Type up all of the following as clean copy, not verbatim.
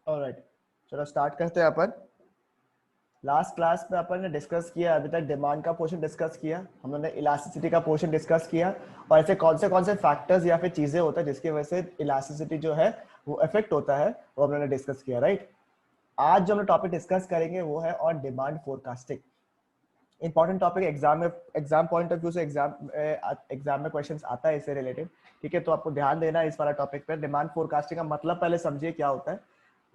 Alright, चलो start करते हैं अपन। लास्ट क्लास में अपन ने डिस्कस किया, अभी तक डिमांड का पोर्शन डिस्कस किया, हम लोगों ने इलास्टिसिटी का पोर्शन डिस्कस किया, और ऐसे कौन से फैक्टर्स या फिर चीजें होता है जिसकी वजह से इलास्टिसिटी जो है वो इफेक्ट होता है, वो हम लोगों ने डिस्कस किया, राइट। आज जो हम टॉपिक डिस्कस करेंगे वो है on demand forecasting. Important topic, exam point of view से एग्जाम में क्वेश्चंस आता है इससे रिलेटेड, ठीक है। तो आपको ध्यान देना है इस वाला टॉपिक पे। डिमांड फोरकास्टिंग का मतलब पहले समझिए क्या होता है।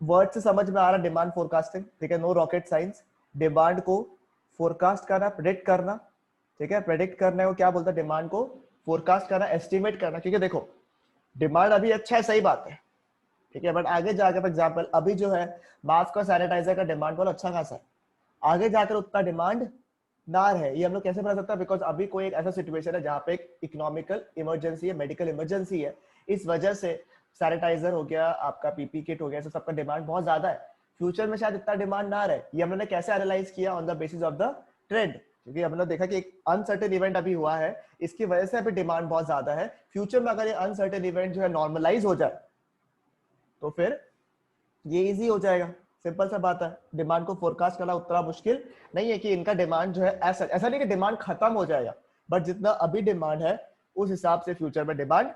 वर्ड से समझ में आ रहा है डिमांड फोरकास्टिंग, ठीक है, नो रॉकेट साइंस। डिमांड को फोरकास्ट करना, प्रेडिक्ट करना, ठीक है। प्रेडिक्ट करने को क्या बोलता है? डिमांड को फोरकास्ट करना, एस्टिमेट करना। क्योंकि देखो डिमांड अभी अच्छा है, सही बात है, ठीक है, बट आगे जाकर फॉर एग्जाम्पल अभी जो है मास्क और सैनिटाइजर का डिमांड बहुत अच्छा खासा है, आगे जाकर उतना डिमांड ना रहे, ये हम लोग कैसे बता सकते हैं? बिकॉज अभी कोई एक ऐसा सिचुएशन है जहाँ पे एक इकोनॉमिकल इमरजेंसी है, मेडिकल इमरजेंसी है, इस वजह से सैनिटाइजर हो गया, आपका पीपी किट हो गया, सबका डिमांड बहुत ज्यादा है। फ्यूचर में शायद इतना डिमांड ना रहे, ये हम लोगों ने कैसे एनालाइज किया? On the basis of the trend. क्योंकि हम लोग देखा कि एक अनसर्टेन इवेंट अभी हुआ है, इसकी वजह से अभी डिमांड बहुत ज्यादा है। फ्यूचर में अगर ये अनसर्टेन इवेंट जो है नॉर्मलाइज हो जाए तो फिर ये इजी हो जाएगा। सिंपल सा बात है, डिमांड को फोरकास्ट करना उतना मुश्किल नहीं है कि इनका डिमांड जो है ऐसा नहीं कि डिमांड खत्म हो जाएगा, बट जितना अभी डिमांड है उस हिसाब से फ्यूचर में डिमांड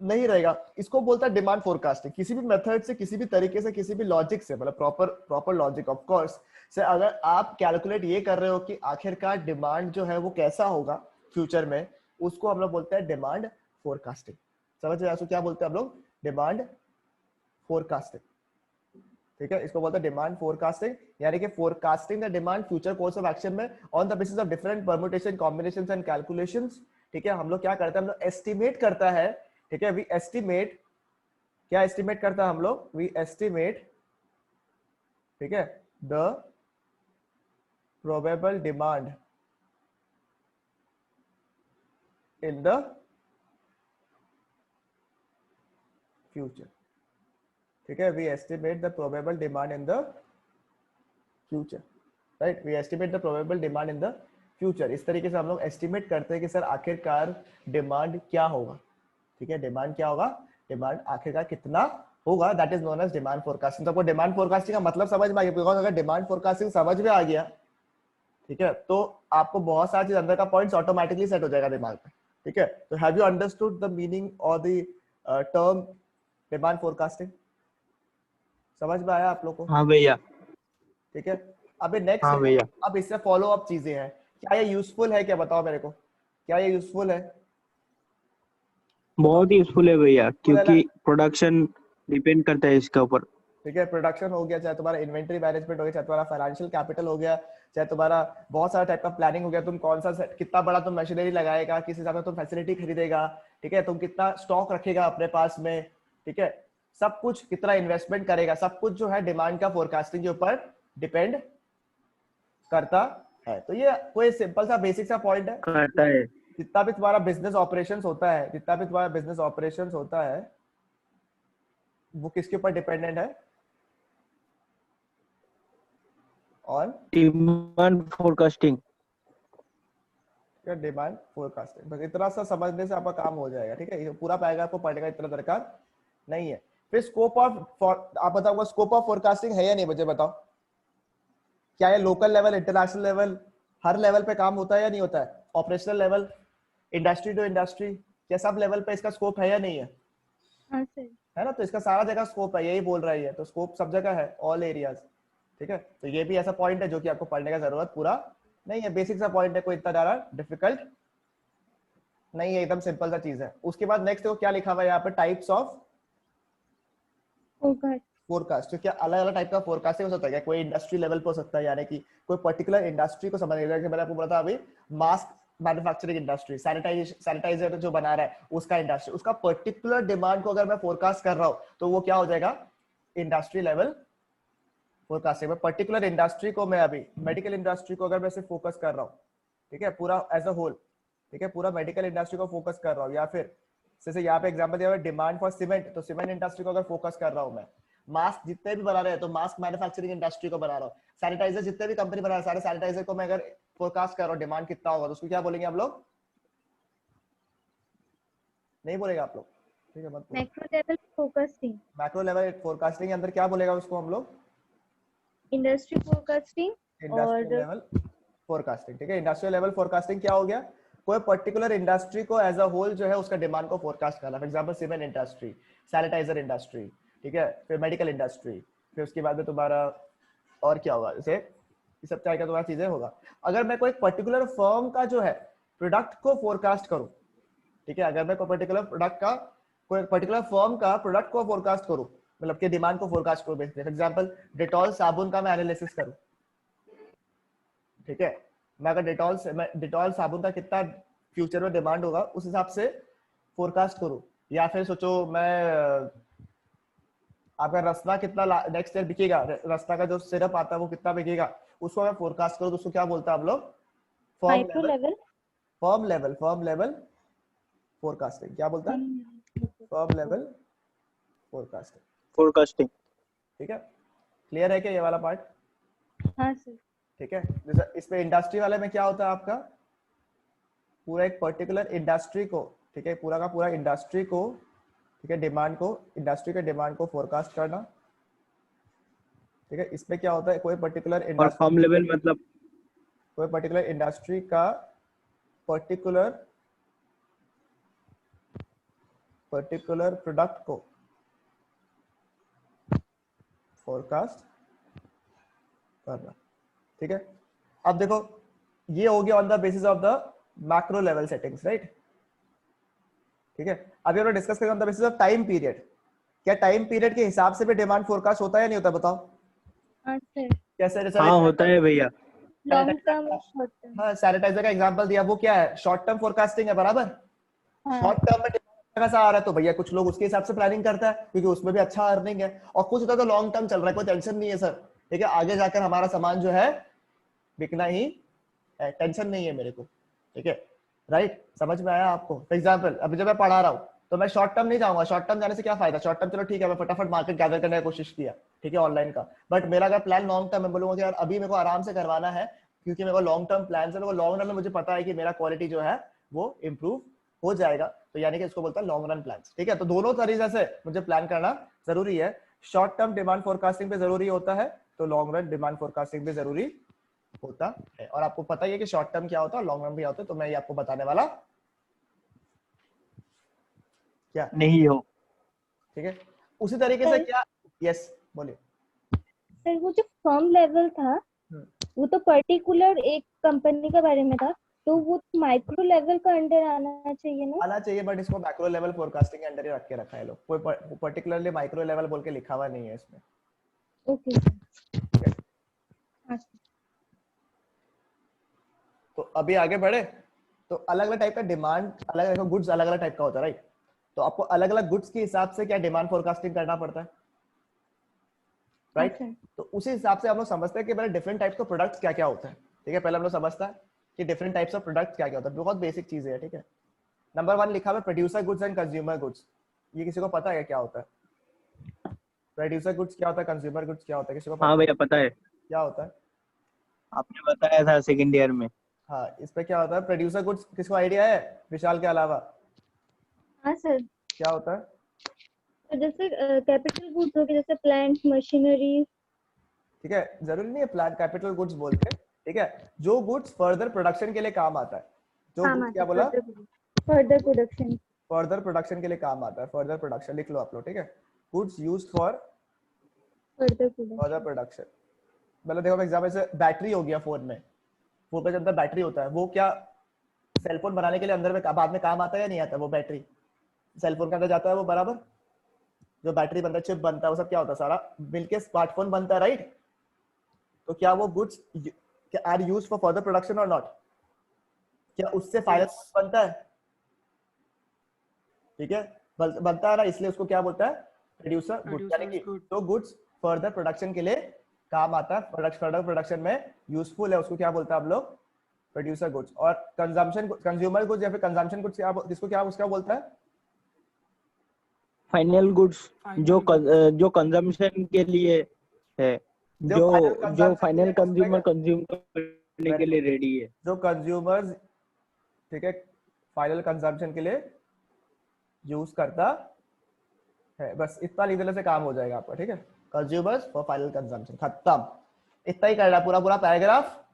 नहीं रहेगा। इसको बोलता है डिमांड फोरकास्टिंग। किसी भी मेथड से, किसी भी तरीके से, किसी भी लॉजिक से, मतलब प्रॉपर लॉजिक ऑफ कोर्स से अगर आप कैलकुलेट ये कर रहे हो कि आखिरकार डिमांड जो है वो कैसा होगा फ्यूचर में, उसको हम लोग बोलते हैं डिमांड फोरकास्टिंग। समझ रहे हैं? क्या बोलते हैं हम लोग? डिमांड फोरकास्टिंग, ठीक है। इसको बोलते हैं डिमांड फोरकास्टिंग, यानी कि forecasting the demand future course of action में on the basis of different permutation, combinations and calculations, ठीक है। हम लोग क्या करते हैं? हम लोग एस्टिमेट करता है, ठीक है। वी एस्टिमेट, क्या एस्टिमेट करता है हम लोग? वी एस्टिमेट, ठीक है, the probable demand in the future, ठीक है। We estimate the probable demand in the future, right. We estimate the probable demand in the future. इस तरीके से हम लोग एस्टिमेट करते हैं कि सर आखिरकार डिमांड क्या होगा, ठीक है। डिमांड क्या होगा? डिमांड आखिरकार कितना होगा, that is known as demand forecasting. तो आपको डिमांड फोरकास्टिंग का मतलब समझ में आ गया? बिकॉज अगर डिमांड फोरकास्टिंग समझ में आ गया, ठीक है, तो आपको बहुत सारी चीज अंदर का पॉइंट्स ऑटोमेटिकली सेट हो जाएगा दिमाग में, ठीक है। तो have you understood the meaning और द टर्म डिमांड फोरकास्टिंग? समझ में आया आप लोग को? हाँ भैया। ठीक है। अभी नेक्स्ट, हाँ भैया। अब इससे फॉलो अप चीजें हैं। क्या ये यूजफुल है? क्या बताओ मेरे को, क्या ये यूजफुल है? बताओ। बहुत यूजफुल है भैया, यूजफुल है, क्योंकि प्रोडक्शन डिपेंड करता है इसके ऊपर। ठीक है। प्रोडक्शन हो गया, चाहे तुम्हारा इन्वेंटरी मैनेजमेंट हो गया, चाहे तुम्हारा फाइनेंशियल कैपिटल हो गया, चाहे तुम्हारा बहुत सारा टाइप का प्लानिंग हो गया, तुम कौन सा कितना बड़ा तुम मशीनरी लगाएगा, किस हिसाब से तुम फैसिलिटी खरीदेगा, ठीक है, तुम कितना स्टॉक रखेगा अपने पास में, ठीक है, सब कुछ कितना इन्वेस्टमेंट करेगा, सब कुछ जो है डिमांड का फोरकास्टिंग के ऊपर डिपेंड करता है। तो ये कोई सिंपल सा बेसिक सा पॉइंट है। करता है। जितना भी तुम्हारा बिजनेस ऑपरेशंस होता है, जितना भी तुम्हारा बिजनेस ऑपरेशंस होता है, वो किसके ऊपर डिपेंडेंट है? On demand forecasting. Demand forecasting. बस इतना सा समझने से आपका काम हो जाएगा, ठीक है। ये पूरा पैराग्राफ को पढ़ने का इतना दरकार नहीं है। फिर स्कोप ऑफ, आप बताओ स्कोप ऑफ फोरकास्टिंग है या नहीं? मुझे बताओ, क्या ये लोकल लेवल, इंटरनेशनल लेवल, हर लेवल पे काम होता है या नहीं होता है? Operational level, industry to industry, क्या सब लेवल पे इसका स्कोप है या नहीं है? हाँ सर। है ना। तो इसका सारा जगह स्कोप है, यही बोल रही है। तो स्कोप सब जगह है, ऑल एरियाज, ठीक है। तो ये भी ऐसा पॉइंट है जो कि आपको पढ़ने का जरूरत पूरा नहीं है, बेसिक सा पॉइंट है, कोई इतना ज्यादा डिफिकल्ट नहीं है, एकदम सिंपल सा चीज है। उसके बाद नेक्स्ट देखो क्या लिखा हुआ है यहाँ पे, टाइप्स ऑफ फोरकास्ट। तो क्या अलग अलग टाइप का फोरकास्टिंग हो सकता है? क्या कोई इंडस्ट्री लेवल पे हो सकता है, यानी कि कोई पर्टिकुलर इंडस्ट्री को समझने के लिए, मैंने आपको बोला था अभी, मास्क मैन्युफैक्चरिंग इंडस्ट्री, सैनिटाइजर जो बना रहा है उसका इंडस्ट्री, उसका पर्टिकुलर डिमांड को अगर मैं फोरकास्ट कर रहा हूँ तो वो क्या हो जाएगा? इंडस्ट्री लेवल फोरकास्टिंग में। पर्टिकुलर इंडस्ट्री को मैं अभी मेडिकल इंडस्ट्री को अगर मैं सिर्फ फोकस कर रहा हूँ, ठीक है, पूरा एज अ होल, ठीक है, पूरा मेडिकल इंडस्ट्री को फोकस कर रहा हूँ, या फिर जैसे यहाँ पे एग्जांपल दिया हुआ है डिमांड फॉर सीमेंट, तो सीमेंट इंडस्ट्री को अगर फोकस कर रहा हूँ मैं, मास्क जितने भी बना रहे हैं तो मास्क मैन्युफैक्चरिंग इंडस्ट्री को बना रहा हूँ, सैनिटाइजर जितने भी कंपनी बना रहे हैं सारे सैनिटाइजर को मैं अगर फोरकास्ट कर रहा हूँ डिमांड कितना होगा, तो उसको क्या बोलेंगे आप लोग? नहीं बोलेगा आप लोग? ठीक है, मत बोलो। Macro level forecasting, macro level forecasting के अंदर क्या बोलेगा उसको हम लोग? इंडस्ट्री फोरकास्टिंग इंडस्ट्रियल और लेवल फोरकास्टिंग। ठीक है, इंडस्ट्रियल लेवल फोरकास्टिंग क्या हो गया? कोई पर्टिकुलर इंडस्ट्री को एज अ होल जो है उसका डिमांड को फोरकास्ट करना। For example cement industry, sanitiser industry, ठीक है, फिर मेडिकल इंडस्ट्री, फिर उसके बाद में तुम्हारा और क्या होगा, जैसे ये सब क्या तुम्हारा चीजें होगा। अगर मैं कोई पर्टिकुलर फर्म का जो है प्रोडक्ट को फोरकास्ट करूं, ठीक है, अगर मैं कोई पर्टिकुलर प्रोडक्ट का, कोई पर्टिकुलर फर्म का प्रोडक्ट को फोरकास्ट करूं, मतलब कि डिमांड को फोरकास्ट करूं, फॉर एग्जांपल डेटॉल साबुन का मैं एनालिसिस करूं, ठीक है, मैं अगर डेटॉल साबुन का कितना फ्यूचर में डिमांड होगा उस हिसाब से फोरकास्ट करूं, या फिर सोचो मैं आपका रसना कितना नेक्स्ट ईयर बिकेगा, रसना का जो सिरप आता है वो कितना बिकेगा, उसको मैं फोरकास्ट करूं तो उसको क्या बोलता है हम लोग? Micro level firm level forecasting. क्या बोलता है? Firm level forecasting. फोरकास्टिंग। ठीक है, क्लियर है क्या ये वाला पार्ट? हाँ सर। ठीक है, जैसे इसमें इंडस्ट्री वाले में क्या होता है आपका, पूरा एक पर्टिकुलर इंडस्ट्री को, ठीक है, पूरा का पूरा इंडस्ट्री को, ठीक है, डिमांड को, इंडस्ट्री के डिमांड को फोरकास्ट करना। ठीक है, इसमें क्या होता है, कोई पर्टिकुलर और इंडस्ट्री, फर्म लेवल मतलब कोई पर्टिकुलर इंडस्ट्री का पर्टिकुलर प्रोडक्ट को फोरकास्ट करना। ठीक है, अब देखो ये हो गया on the basis of the macro level settings, right? ठीक है, अभी हम लोग डिस्कस करेंगे on the basis of time period. क्या टाइम पीरियड के हिसाब से भी डिमांड फोरकास्ट होता है या नहीं होता, बताओ? हाँ सर, कैसे? जैसे हाँ होता है भैया। लॉन्ग टर्म और शॉर्ट टर्म। हाँ, सैनिटाइजर का एग्जांपल दिया, वो क्या है? शॉर्ट टर्म फोरकास्टिंग है, बराबर। हाँ शॉर्ट टर्म में डिमांड कैसा आ रहा है तो भैया कुछ लोग उसके हिसाब से प्लानिंग करता है क्योंकि उसमें भी अच्छा अर्निंग है, और कुछ होता है तो लॉन्ग टर्म चल रहा है, कोई टेंशन नहीं है सर, ठीक है, आगे जाकर हमारा सामान जो है बिकना ही है, टेंशन नहीं है मेरे को, ठीक है, राइट? समझ में आया आपको? फॉर एग्जाम्पल अभी जब मैं पढ़ा रहा हूँ तो मैं शॉर्ट टर्म नहीं जाऊंगा, शॉर्ट टर्म जाने से क्या फायदा? शॉर्ट टर्म चलो ठीक है, मैं फटाफट मार्केट गैदर करने की कोशिश किया, ठीक है, ऑनलाइन का, बट मेरा अगर प्लान लॉन्ग टर्म, मैं बोलूंगा कि यार अभी मेरे को आराम से करवाना है क्योंकि मेरे को लॉन्ग टर्म प्लान है, लॉन्ग रन में मुझे पता है कि मेरा क्वालिटी जो है वो इम्प्रूव हो जाएगा, तो यानी कि इसको बोलता है लॉन्ग रन प्लान। ठीक है, तो दोनों तरीके से मुझे प्लान करना जरूरी है। शॉर्ट टर्म डिमांड फोरकास्टिंग पे जरूरी होता है तो लॉन्ग रन डिमांड फोरकास्टिंग भी जरूरी होता है, और आपको पता ही है कि शॉर्ट टर्म क्या होता है, लॉन्ग रन भी होता है, तो मैं ये आपको बताने वाला क्या नहीं हो। ठीक है, उसी तरीके से क्या, यस बोलिए। सर वो जो फर्म लेवल था वो तो पर्टिकुलर एक कंपनी के बारे में था, तो वो माइक्रो लेवल का अंडर आना चाहिए ना? आना चाहिए, बट इसको मैक्रो लेवल फोरकास्टिंग के अंडर ही रख के रखा है लोग, कोई पर्टिकुलरली माइक्रो लेवल बोल के लिखा हुआ नहीं है इसमें। ओके। हाँ सर। तो अभी आगे बढ़े, तो अलग अलग टाइप का डिमांड, अलग अलग गुड्स अलग अलग टाइप का होता है, राइट? तो आपको अलग अलग गुड्स के हिसाब से क्या डिमांड फोरकास्टिंग करना पड़ता है, राइट? तो उसी हिसाब से हम लोग समझते हैं कि पहले डिफरेंट टाइप्स के प्रोडक्ट्स क्या क्या होता है। ठीक है, पहले हम लोग समझता है कि डिफरेंट टाइप्स ऑफ प्रोडक्ट्स क्या क्या होता है, बहुत बेसिक चीजें है। ठीक है, नंबर 1 लिखा हुआ है producer goods and consumer goods. ये किसी को पता है क्या होता है? प्रोड्यूसर गुड्स क्या होता है, कंज्यूमर गुड्स क्या होता है, किसी को पता हाँ है भैया पता है, क्या होता है? आपने बताया था सेकंड ईयर में। हाँ, इस पे क्या होता है प्रोड्यूसर गुड्स, किसको आइडिया है विशाल के अलावा? हाँ सर, क्या होता है? तो जैसे कैपिटल गुड्स हो गए, जैसे प्लांट मशीनरी। ठीक है, जरूरी नहीं है प्लांट कैपिटल गुड्स बोल के, ठीक है, जो गुड्स फर्दर प्रोडक्शन के लिए काम आता है, जो काम गुड्स क्या आता बोला, है फर्दर प्रोडक्शन। फर्दर प्रोडक्शन के लिए काम आता है, फर्दर प्रोडक्शन लिख लो आप लोग, ठीक है, goods used for further further production. Production. मतलब देखो एग्जांपल से बैटरी हो गया फोन में, फोन पे जब अंदर बैटरी होता है वो क्या सेलफोन बनाने के लिए अंदर में बाद में काम आता है या नहीं आता? वो बैटरी सेलफोन के अंदर जाता है, वो बराबर जो बैटरी बनता है, चिप बनता है, वो सब क्या होता है, सारा मिलके स्मार्टफोन बनता है, राइट? तो क्या वो goods are used for further production और नॉट? क्या उससे फाइनल बनता है? ठीक है, बनता है ना, इसलिए उसको क्या बोलता है? प्रोड्यूसर गुड्स, यानी कि जो गुड्स फर्दर प्रोडक्शन के लिए काम आता है, फर्दर प्रोडक्शन में यूजफुल है, उसको क्या बोलता है हम लोग? Producer goods. और कंजम्पशन कंज्यूमर गुड्स या फिर कंजम्पशन गुड्स क्या, जिसको क्या उसका बोलता है? फाइनल गुड्स, जो कंजम्पशन के लिए है, जो फाइनल कंज्यूमर कंज्यूम करने के लिए रेडी है, जो कंज्यूमर्स, ठीक है, फाइनल कंजम्पशन के लिए यूज करता है, बस इतना लिख देने से काम हो जाएगा आपका, ठीक है। कंज्यूमर्स फॉर फाइनल कंजम्पशन, खत्म। इतना ही करना, पूरा पूरा पैराग्राफ।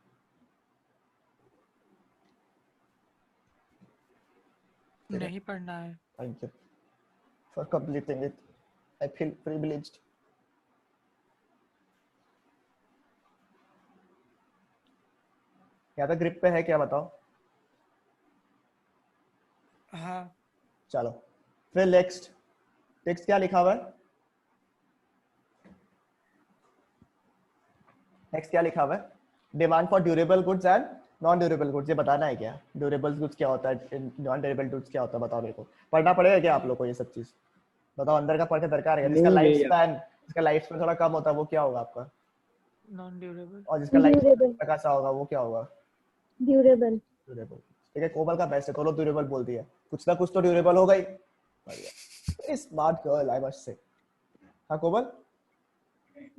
नहीं पढ़ना है। Thank you for completing it, I feel privileged. या तो ग्रिप पे है क्या, बताओ। हाँ। चलो फिर नेक्स्ट, टेक्स्ट क्या लिखा हुआ है, नेक्स्ट क्या लिखा हुआ है, demand for durable goods and non durable goods. ये बताना है क्या, ड्यूरेबल गुड्स क्या होता है, नॉन ड्यूरेबल गुड्स क्या होता है, बताओ मेरे को। पढ़ना पड़ेगा क्या आप लोग को ये सब चीज, बताओ। अंदर का पढ़ के दरकार है, जिसका नहीं लाइफ भैया, स्पैन, जिसका लाइफ स्पैन थोड़ा कम होता है वो क्या होगा आपका, नॉन ड्यूरेबल। और जिसका लाइफ ड्यूरेबल, स्पैन कैसा होगा वो क्या होगा, ड्यूरेबल। ड्यूरेबल। ठीक है, कोमल का बेस्ट है, दोनों ड्यूरेबल बोल दिया, कुछ ना कुछ तो ड्यूरेबल होगा ही। बढ़िया, smart girl I must say. हाँ कोमल,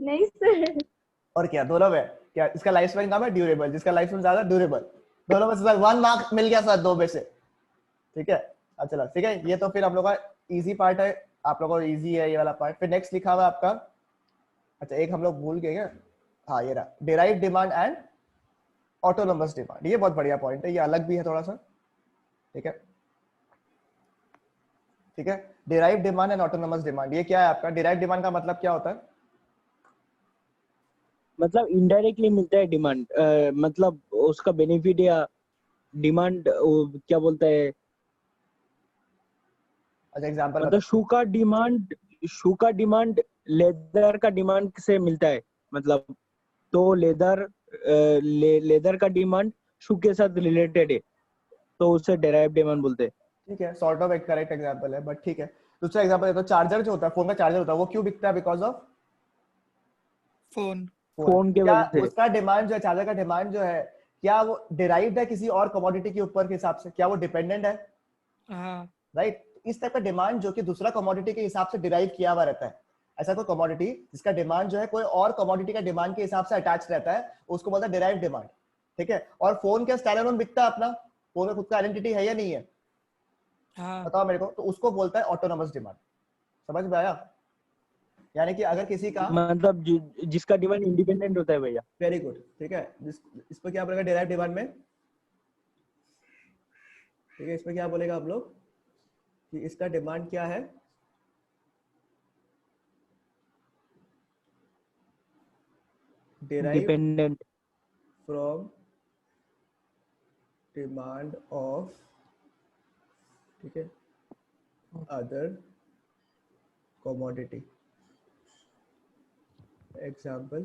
नहीं सर। और क्या दोनों में क्या, इसका लाइफ स्पैन कम है, ड्यूरेबल, जिसका लाइफ स्पैन ज्यादा ड्यूरेबल, दोनों में से सर 1 मार्क मिल गया सर, 2 में से। ठीक है, अच्छा चलो ठीक है, ये तो फिर हम लोग का इजी पार्ट है, आप लोगों को इजी है ये वाला पार्ट। फिर नेक्स्ट लिखा हुआ है आपका, अच्छा एक हम लोग भूल गए क्या, हाँ ये रहा, derive demand and autonomous demand. ये बहुत बढ़िया पॉइंट है, ये अलग भी है थोड़ा सा, ठीक है। ठीक है, derive demand and autonomous demand, ये क्या है आपका, डिराइव डिमांड का मतलब क्या होता है, मतलब इनडायरेक्टली मिलता है डिमांड, मतलब उसका बेनिफिट या डिमांड क्या बोलता है, अच्छा एग्जांपल मतलब शू का डिमांड लेदर का डिमांड से मिलता है, मतलब तो लेदर का डिमांड शू के साथ रिलेटेड है, तो उसे डेराइव डिमांड बोलते हैं। ठीक है, सॉर्ट ऑफ एक करेक्ट एग्जांपल है, बट ठीक है। दूसरा एग्जांपल देता हूं, चार्जर जो होता है, फोन का चार्जर होता है, वो क्यों बिकता है, because of phone. Phone. Phone के क्या वजह से। उसका डिमांड जो है, चार्जर का डिमांड जो है, क्या वो डिराइव्ड है किसी और कमोडिटी के ऊपर के हिसाब से, क्या वो डिपेंडेंट है, हाँ। राइट। इस टाइप का डिमांड जो कि दूसरा कमोडिटी के हिसाब से डिराइव किया हुआ रहता है, ऐसा कोई कमोडिटी जिसका डिमांड जो है कोई और कमोडिटी का डिमांड के हिसाब से अटैच रहता है, उसको बोलता है डिराइव डिमांड। ठीक है, और फोन क्या स्टैंड अलोन बिकता है अपना, फोन में खुद का आइडेंटिटी है या नहीं है, हाँ। बताओ मेरे को, तो उसको बोलता है ऑटोनोमस डिमांड। समझ में आया, यानी कि अगर किसी का, मतलब जिसका डिमांड इंडिपेंडेंट होता है भैया। वेरी गुड, ठीक है, इस पर क्या बोलेगा डिराइव डिमांड में, ठीक है, इसमें क्या बोलेगा आप लोग कि इसका डिमांड क्या है, derived dependent. From demand of, ठीक है, अदर commodity, एग्जाम्पल,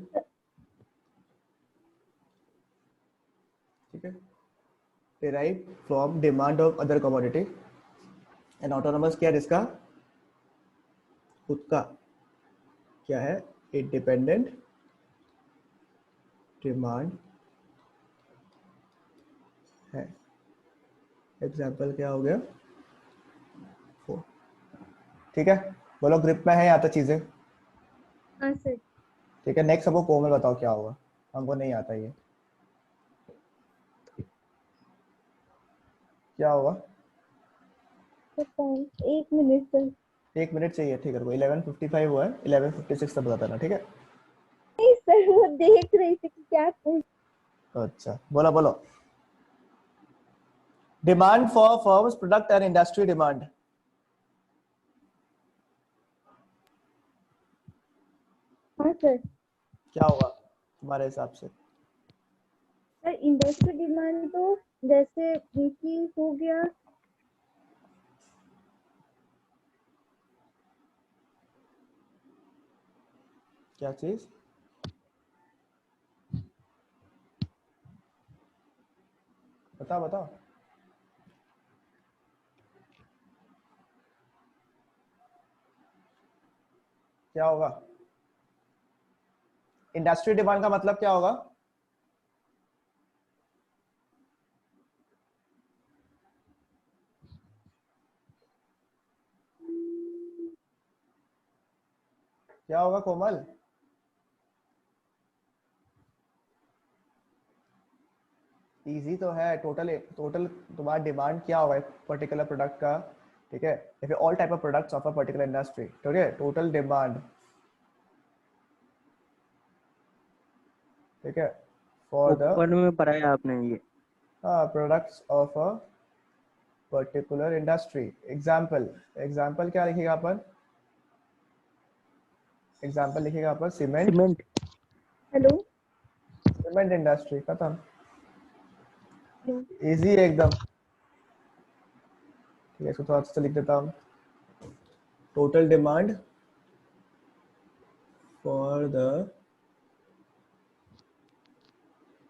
ठीक है, derive from demand of other commodity. And autonomous क्या है, इसका खुद का क्या है, इंडिपेंडेंट डिमांड है। एग्जाम्पल क्या हो गया, ठीक है, बोलो ग्रिप में है यहाँ तक चीजें। हाँ सर। ठीक है, नेक्स्ट हमको कोमल बताओ क्या होगा, हमको नहीं आता ये क्या होगा। एक मिनट सर। 1 मिनट चाहिए, ठीक है, 11:55 हुआ है, 11:56 तक बताना, ठीक है। नहीं सर, वो देख रही थी कि क्या पूछ। अच्छा बोलो बोलो, demand for firms product and industry demand. हाँ सर। क्या होगा तुम्हारे हिसाब से, सर इंडस्ट्री डिमांड तो जैसे कि हो गया, क्या चीज, बताओ बताओ, क्या होगा, इंडस्ट्री डिमांड का मतलब क्या होगा, क्या होगा कोमल, इजी तो है, टोटल टोटल तुम्हारा डिमांड क्या होगा पर्टिकुलर प्रोडक्ट का, ठीक है, या फिर all type of products of a particular industry, ठीक है, टोटल डिमांड, ठीक है, फॉर द ऊपर में पढ़ाया आपने ये। Products of a particular industry. Example, example क्या लिखेगा अपन, एग्जाम्पल लिखेगा अपन cement, cement. Hello. Cement industry, खत्म, इजी है एकदम। ठीक है, इसको थोड़ा सा लिख देता हूँ, total demand for the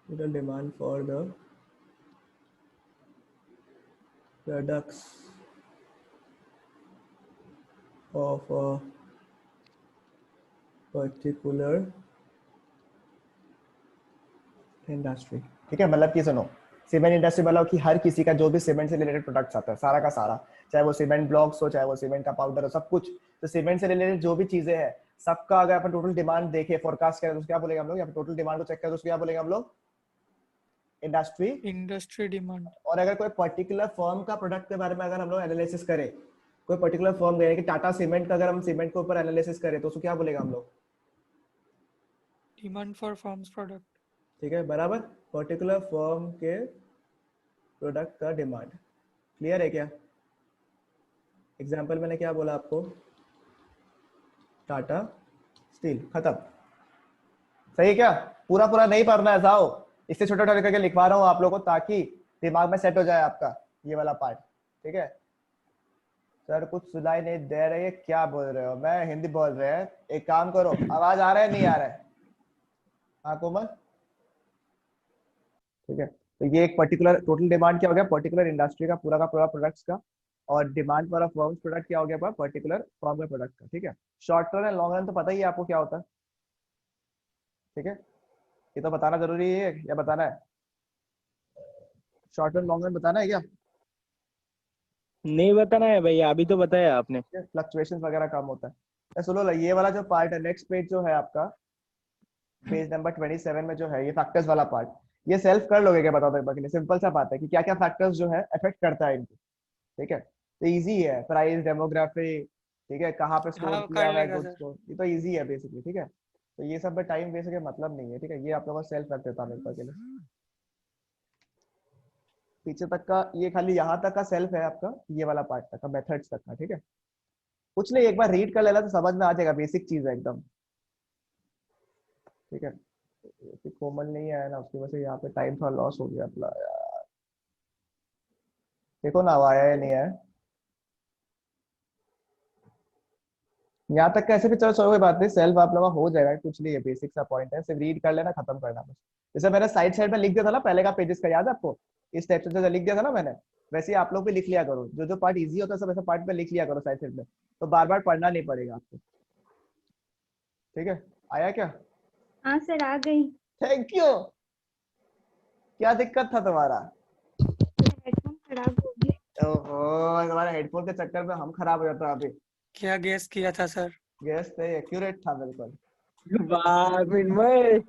total demand for the products of a particular industry। ठीक है, मतलब कि सुनो, सीमेंट इंडस्ट्री मतलब कि हर किसी का जो भी सीमेंट से रिलेटेड प्रोडक्ट्स आता है, सारा का सारा, चाहे वो सीमेंट ब्लॉक्स हो, चाहे वो सीमेंट का पाउडर हो, सब कुछ, तो सीमेंट से रिलेटेड जो भी चीजें हैं सबका अगर अपन टोटल डिमांड देखें, फोरकास्ट करें, तो क्या बोलेंगे हम लोग, या फिर टोटल डिमांड को चेक करें तो क्या बोलेंगे हम लोग, इंडस्ट्री डिमांड। और अगर कोई पर्टिकुलर फर्म का प्रोडक्ट के बारे में अगर हम लोग एनालिसिस करें, कोई पर्टिकुलर फर्म गए कि टाटा सीमेंट का, अगर हम सीमेंट के ऊपर एनालिसिस करें तो उसको क्या बोलेगा हम लोग, डिमांड फॉर फर्म्स प्रोडक्ट। ठीक है, बराबर, पर्टिकुलर फर्म के प्रोडक्ट का डिमांड। क्लियर है क्या? एग्जाम्पल मैंने क्या बोला आपको, टाटा स्टील, खत्म। सही है क्या? पूरा पूरा नहीं पढ़ना है, जाओ, इससे छोटा छोटा करके लिखवा रहा हूँ आप लोगों को ताकि दिमाग में सेट हो जाए आपका ये वाला पार्ट। ठीक है सर, कुछ सुनाई नहीं दे रही है, क्या बोल रहे हो? मैं हिंदी बोल रहे हैं, एक काम करो, आवाज आ रहा है नहीं आ रहा है? हाँ कोमल, ठीक है, तो ये एक पर्टिकुलर टोटल डिमांड क्या हो गया, पर्टिकुलर इंडस्ट्री का पूरा प्रोडक्ट्स का, और demand for a firms product क्या हो गया, पर्टिकुलर फर्म के प्रोडक्ट का। ठीक है, short run and long run तो पता ही है आपको क्या होता है, ठीक है, ये तो बताना जरूरी है या बताना है? शॉर्ट रन लॉन्ग रन बताना है क्या? नहीं बताना है भैया, अभी तो बताया आपने। फ्लक्चुएशन वगैरह कम होता है। तो सुनो, ये वाला जो पार्ट है, नेक्स्ट पेज जो है आपका, पेज नंबर 27 में जो है ये फैक्टर्स वाला पार्ट, ये सेल्फ कर लोगे क्या, बताओ एक बार के लिए? सिंपल सा बात है कि क्या क्या फैक्टर्स जो है अफेक्ट करता है इनको। ठीक है, तो इजी है, प्राइस, डेमोग्राफी, ठीक है, कहाँ पे स्टोर हाँ किया कर हुआ है लेगा गुड्स सर। को, ये तो इजी है बेसिकली। ठीक है, तो ये सब में टाइम वेस्ट का मतलब नहीं है। ठीक है, ये आप लोगों को सेल्फ रख देता हूँ एक बार के लिए। पीछे तक का ये खाली यहाँ तक का सेल्फ है आपका, ये वाला पार्ट तक का, मेथड्स तक का। ठीक है, कुछ नहीं, एक बार रीड कर लेना तो समझ में आ जाएगा, बेसिक चीज है एकदम। ठीक है, कोमल नहीं आया ना, उसकी वजह से यहाँ पे टाइम थोड़ा लॉस हो गया अपना यार। देखो ना, अब आया या नहीं आया, यहाँ तक कैसे भी चलो, कोई बात नहीं, सेल्फ आप लोगों का हो जाएगा, कुछ नहीं है, बेसिक सा पॉइंट है, सिर्फ रीड कर लेना, खत्म करना बस। जैसे मैंने साइड साइड में लिख दिया था ना पहले का पेजेस का, याद है आपको? इस टाइप से जो लिख दिया था ना मैंने, वैसे ही आप लोग भी लिख लिया करो, जो जो पार्ट इजी होता है सब ऐसा पार्ट में लिख लिया करो साइड साइड में, तो बार बार पढ़ना नहीं पड़ेगा आपको। ठीक है, आया क्या? हाँ सर, आ गई। Thank you. क्या दिक्कत था तुम्हारा? हेडफोन खराब हो गया। ओहो, तुम्हारे हेडफोन के चक्कर में हम खराब हो जाता अभी। क्या गेस किया था सर? गेस तो एक्यूरेट था बिल्कुल। वाह मिन्मय,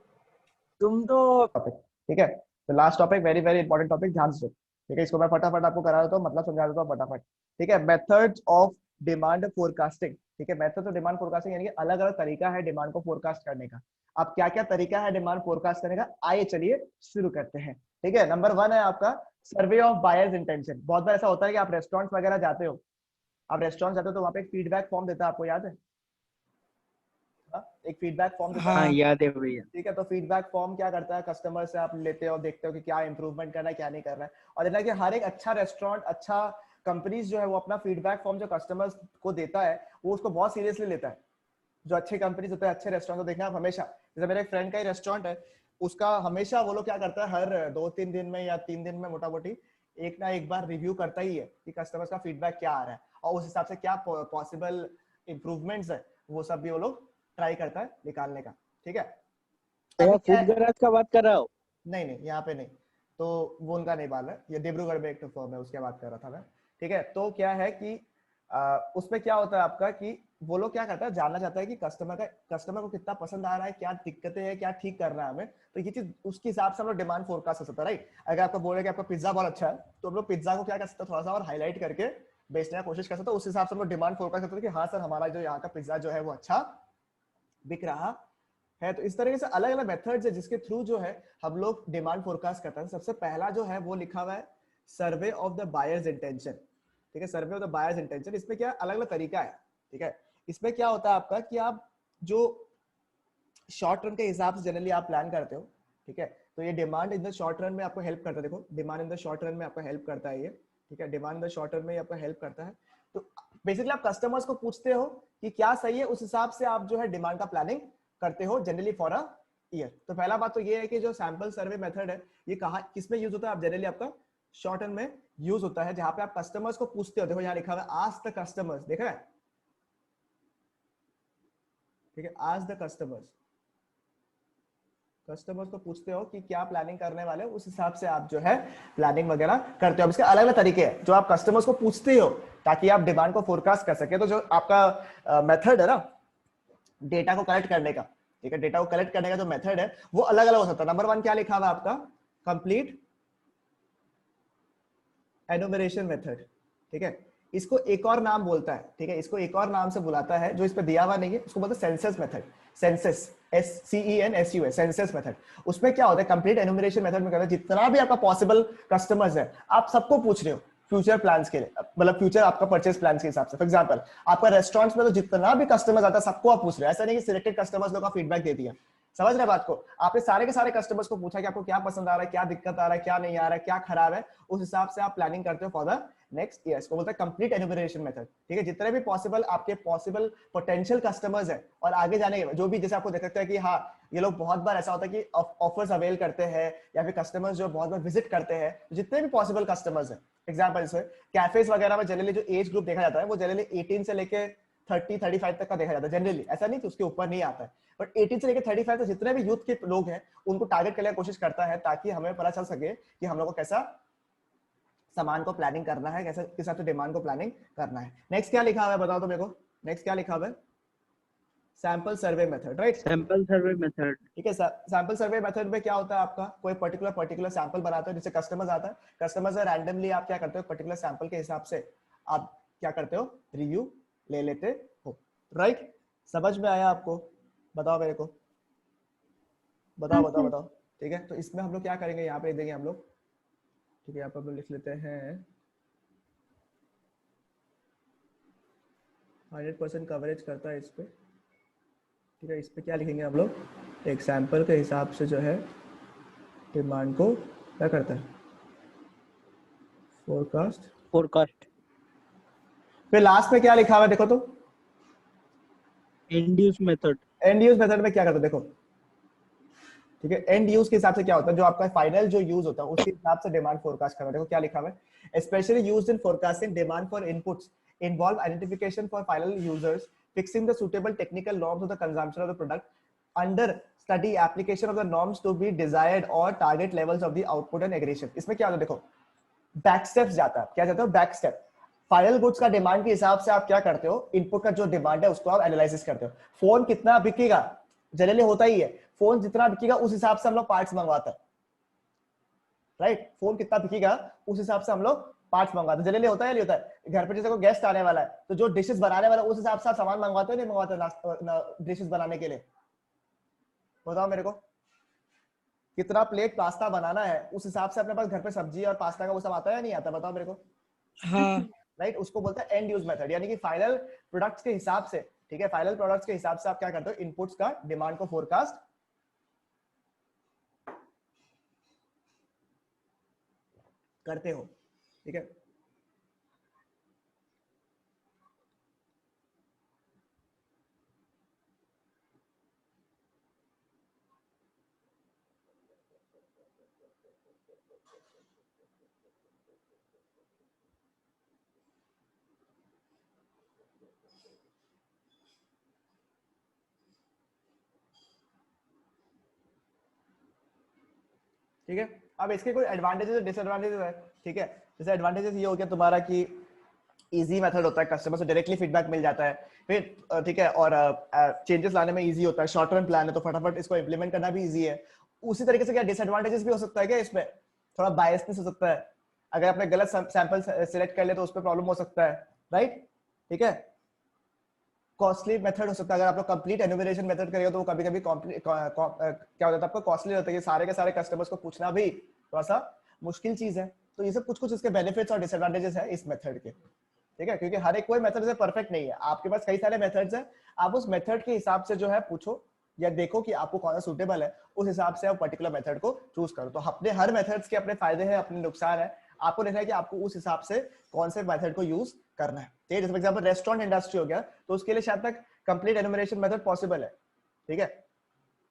तुम तो। टॉपिक, ठीक है, तो last topic, very very important topic, ध्यान से। ठीक है, इसको मैं फटाफट आपको करा देता हूँ, मतलब समझा देता हूँ फटाफट। ठीक है, मेथड्स ऑफ डिमांड फोरकास्टिंग। ठीक है, मेथड ऑफ डिमांड फोरकास्टिंग यानी कि अलग अलग तरीका है डिमांड को फोरकास्ट करने का। अब क्या क्या तरीका है डिमांड फोरकास्ट करने का, आइए चलिए शुरू करते हैं। ठीक है, नंबर 1 है आपका सर्वे ऑफ बायर्स इंटेंशन। बहुत बार ऐसा होता है कि आप रेस्टोरेंट्स वगैरह जाते हो, आप रेस्टोरेंट जाते हो तो वहाँ पे एक फीडबैक फॉर्म देता है, आपको याद है? हाँ, एक फीडबैक फॉर्म देता है। हाँ हाँ याद है भैया। ठीक है, तो फीडबैक फॉर्म क्या करता है, कस्टमर से आप लेते हो, देखते हो कि क्या इंप्रूवमेंट करना है, क्या नहीं करना है। और देखना कि हर एक अच्छा रेस्टोरेंट, अच्छा कंपनीज जो है वो अपना फीडबैक फॉर्म जो कस्टमर्स को देता है वो उसको बहुत सीरियसली लेता है। जो अच्छे कंपनीज होते हैं, अच्छे रेस्टोरेंट, तो देखना आप हमेशा, जैसे मेरे एक फ्रेंड का ही रेस्टोरेंट है, उसका हमेशा वो लोग क्या करता है, हर 2-3 दिन में या 3 दिन में मोटा मोटी एक ना एक बार रिव्यू करता ही है कि कस्टमर्स का फीडबैक क्या आ रहा है, और उस हिसाब से क्या पॉसिबल इंप्रूवमेंट्स है वो सब भी वो लोग ट्राई करता है निकालने का। ठीक है, भैया अभी क्या फूड है, गैराज का बात कर रहा हो? नहीं नहीं यहाँ पे नहीं, तो वो उनका नहीं बाल है, ये डिब्रूगढ़ में एक तो फर्म है, उसके बात कर रहा था मैं। ठीक है, तो क्या है कि उसमें क्या होता है आपका कि वो लोग क्या करता है, जानना चाहता है कि कस्टमर को कितना पसंद आ रहा है, क्या दिक्कतें हैं, क्या ठीक करना है हमें, तो ये चीज उसके हिसाब से हम लोग डिमांड फोरकास्ट कर सकते हैं, राइट? अगर आपको बोले कि आपका पिज्जा बहुत अच्छा है, तो हम लोग पिज्जा को क्या कर सकते हैं, थोड़ा सा और हाईलाइट करके बेचने की कोशिश कर सकते हो, उस हिसाब से हम लोग डिमांड फोरकास्ट करते थे कि हाँ सर हमारा जो यहाँ का पिज्जा जो है वो अच्छा बिक रहा है। तो इस तरीके से अलग अलग मेथड्स है जिसके थ्रू जो है हम लोग डिमांड फोरकास्ट करते हैं। सबसे पहला जो है वो लिखा हुआ है survey of the buyers intention, ठीक है, survey of the buyers intention. इसमें क्या अलग अलग तरीका है, ठीक है। इसमें क्या होता है आपका कि आप जो शॉर्ट रन के हिसाब से जनरली आप प्लान करते हो, ठीक है, तो ये demand in the short run में आपको हेल्प करता है। देखो demand in the short run में आपको हेल्प करता है ये, ठीक है, demand in the short run में आपको हेल्प करता है। तो बेसिकली आप कस्टमर्स को पूछते हो कि क्या सही है, उस हिसाब से आप जो है डिमांड का प्लानिंग करते हो जनरली फॉर अ ईयर। तो पहला बात तो ये है कि जो सैंपल सर्वे मेथड है ये कहाँ किसमें यूज होता है, आप जनरली आपका शॉर्ट रन में यूज होता है, जहां पे आप कस्टमर्स को पूछते हो। देखो यहाँ लिखा हुआ है आस्क द कस्टमर्स, देख रहे हैं, ठीक है, आस्क द कस्टमर्स, कस्टमर्स को पूछते हो कि क्या प्लानिंग करने वाले हो, उस हिसाब से आप जो है प्लानिंग वगैरह करते हो। अब इसके अलग अलग तरीके हैं जो आप कस्टमर्स को पूछते हो ताकि आप डिमांड को फोरकास्ट कर सके। तो जो आपका मेथड है ना डेटा को कलेक्ट करने का, ठीक है, डेटा को कलेक्ट करने का जो मेथड है वो अलग अलग हो सकता है। नंबर 1 क्या लिखा हुआ है आपका, कंप्लीट एनुमरेशन मेथड, ठीक है, इसको एक और नाम बोलता है, ठीक है, इसको एक और नाम से बुलाता है जो इस पे दिया हुआ नहीं है, उसको बोलते हैं census method, census, SCENSUS, census method. उसमें क्या होता है, कंप्लीट एनुमरेशन मेथड में कहते हैं जितना भी आपका पॉसिबल कस्टमर्स है आप सबको पूछ रहे हो फ्यूचर प्लान्स के लिए, मतलब फ्यूचर आपका परचेस प्लान्स के हिसाब से। फॉर एग्जांपल आपका रेस्टोरेंट्स में तो जितना भी कस्टमर्स आता है सबको आप पूछ रहे हो, ऐसा नहीं कि सिलेक्टेड कस्टमर्स लोग का फीडबैक दे दिया। समझ रहे बात को, आपने सारे के सारे कस्टमर्स को पूछा कि आपको क्या पसंद आ रहा है, क्या दिक्कत आ रहा है, क्या नहीं आ रहा है, क्या खराब है, उस हिसाब से आप प्लानिंग करते हो फॉर द नेक्स्ट ईयर। इसको बोलते हैं कंप्लीट एनुमरेशन मेथड, ठीक है। जितने भी पॉसिबल आपके पॉसिबल पोटेंशियल कस्टमर्स है और आगे जाने के जो भी, जैसे आपको देख सकते हैं कि हाँ ये लोग बहुत बार ऐसा होता है कि ऑफर्स अवेल करते हैं या फिर कस्टमर्स जो बहुत बार विजिट करते हैं, जितने भी पॉसिबल कस्टमर्स है। एग्जाम्पल इसमें कैफेज वगैरह में जनरली जो एज ग्रुप देखा जाता है वो जनरली 18 से लेके 30-35 तक का देखा जाता है जनरली, ऐसा नहीं कि उसके ऊपर नहीं आता है, बट 18 से लेके 35 तक जितने भी यूथ के लोग हैं उनको टारगेट करने की कोशिश करता है ताकि हमें पता चल सके कि हम लोग को कैसा सामान को प्लानिंग करना है, कैसे किस हिसाब से डिमांड को प्लानिंग करना है। नेक्स्ट क्या लिखा हुआ है बताओ तो मेरे को, नेक्स्ट क्या लिखा हुआ है, sample survey method, right, sample survey method, ठीक है। सैंपल सर्वे मेथड में क्या होता है, आपका कोई पर्टिकुलर सैंपल बनाते हो, जैसे कस्टमर्स आता है, कस्टमर्स से रैंडमली आप क्या करते हो, पर्टिकुलर सैंपल के हिसाब से आप क्या करते हो, रिव्यू ले लेते हो, राइट। समझ में आया आपको, बताओ मेरे को, बताओ बताओ बताओ, ठीक है। तो इसमें हम लोग क्या करेंगे, यहाँ पे देंगे हम लोग, ठीक है, यहाँ पर हम लोग लिख लेते हैं 100% कवरेज करता है इस पे, ठीक है। इस पे क्या लिखेंगे हम लोग, एक सैंपल के हिसाब से जो है डिमांड को क्या करता है, फोरकास्ट। फिर लास्ट में क्या लिखा हुआ है देखो तो, and use method, and use method में क्या करता है देखो, ठीक है। एंड यूज के हिसाब से क्या होता है, जो आपका फाइनल जो यूज होता है उसके हिसाब से डिमांड फोरकास्ट करना। देखो क्या लिखा हुआ है, specially used in forecasting demand for inputs involve identification for final users, fixing the suitable technical norms of the consumption of the product, under study application of the norms to be desired or target levels of the output and aggregation। इसमें क्या होता है देखो, back steps जाता है, क्या जाता है बैक स्टेप, फाइनल गुड्स का डिमांड के हिसाब से आप क्या करते हो, इनपुट का जो डिमांड है उसको आप एनालिसिस करते हो। फोन कितना बिकेगा, जनरली होता ही है, फोन जितना बिकेगा उस हिसाब से हम लोग पार्ट्स मंगवाते हैं, राइट। फोन कितना बिकेगा उस हिसाब से हम लोग पार्ट्स मंगवाते हैं, जनरली होता है नहीं होता है। घर पे जैसे कोई गेस्ट आने वाला है तो जो डिशेस बनाने वाला है उस हिसाब से आप सामान मंगवाते हो नहीं मंगवाते डिशेस बनाने के लिए, बताओ मेरे को, कितना प्लेट पास्ता बनाना है उस हिसाब से अपने पास घर पे सब्जी और पास्ता का वो सब आता है या नहीं आता, बताओ मेरे को, हाँ राइट। उसको बोलते हैं एंड यूज मेथड, यानी कि फाइनल प्रोडक्ट्स के हिसाब से, ठीक है, फाइनल प्रोडक्ट्स के हिसाब से आप क्या करते हो, इनपुट्स का डिमांड को फोरकास्ट करते हो, ठीक है। ठीक है, अब इसके कोई एडवांटेजेस और डिसएडवांटेजेस है, ठीक है। जैसे एडवांटेजेस ये हो गया तुम्हारा कि इजी मेथड होता है, कस्टमर से डायरेक्टली फीडबैक मिल जाता है, फिर ठीक है, और चेंजेस लाने में इजी होता है, शॉर्ट टर्म प्लान है तो फटाफट इसको इंप्लीमेंट करना भी इजी है। उसी तरीके से क्या डिसएडवांटेजेस भी हो सकता है क्या इसमें, थोड़ा बायसनेस हो सकता है, अगर आपने गलत सैंपल सिलेक्ट कर लिया तो उस पर प्रॉब्लम हो सकता है, राइट? ठीक है, कॉस्टली मेथड हो सकता है। अगर आप लोग कंप्लीट एनुमरेशन मेथड करेंगे तो वो कभी कभी क्या होता है आपको कॉस्टली होता है कि सारे के सारे कस्टमर्स को पूछना भी थोड़ा सा मुश्किल चीज है। तो ये सब कुछ कुछ इसके बेनिफिट्स और डिसएडवांटेजेस है इस मेथड के, ठीक है? क्योंकि हर एक कोई मेथड से परफेक्ट नहीं है, आपके पास कई सारे मेथड्स हैं, आप उस मेथड के हिसाब से जो है पूछो या देखो कि आपको कौन सा सूटेबल है, उस हिसाब से आप पर्टिकुलर मेथड को चूज करो। तो अपने हर मेथड्स के अपने फायदे हैं, अपने नुकसान है, आपको देखना है कि आपको उस हिसाब से कौन से मेथड को यूज करना है। ठीक है, जैसे फॉर एग्जांपल रेस्टोरेंट इंडस्ट्री हो गया तो उसके लिए शायद तक कंप्लीट एनुमरेशन मेथड पॉसिबल है, ठीक है,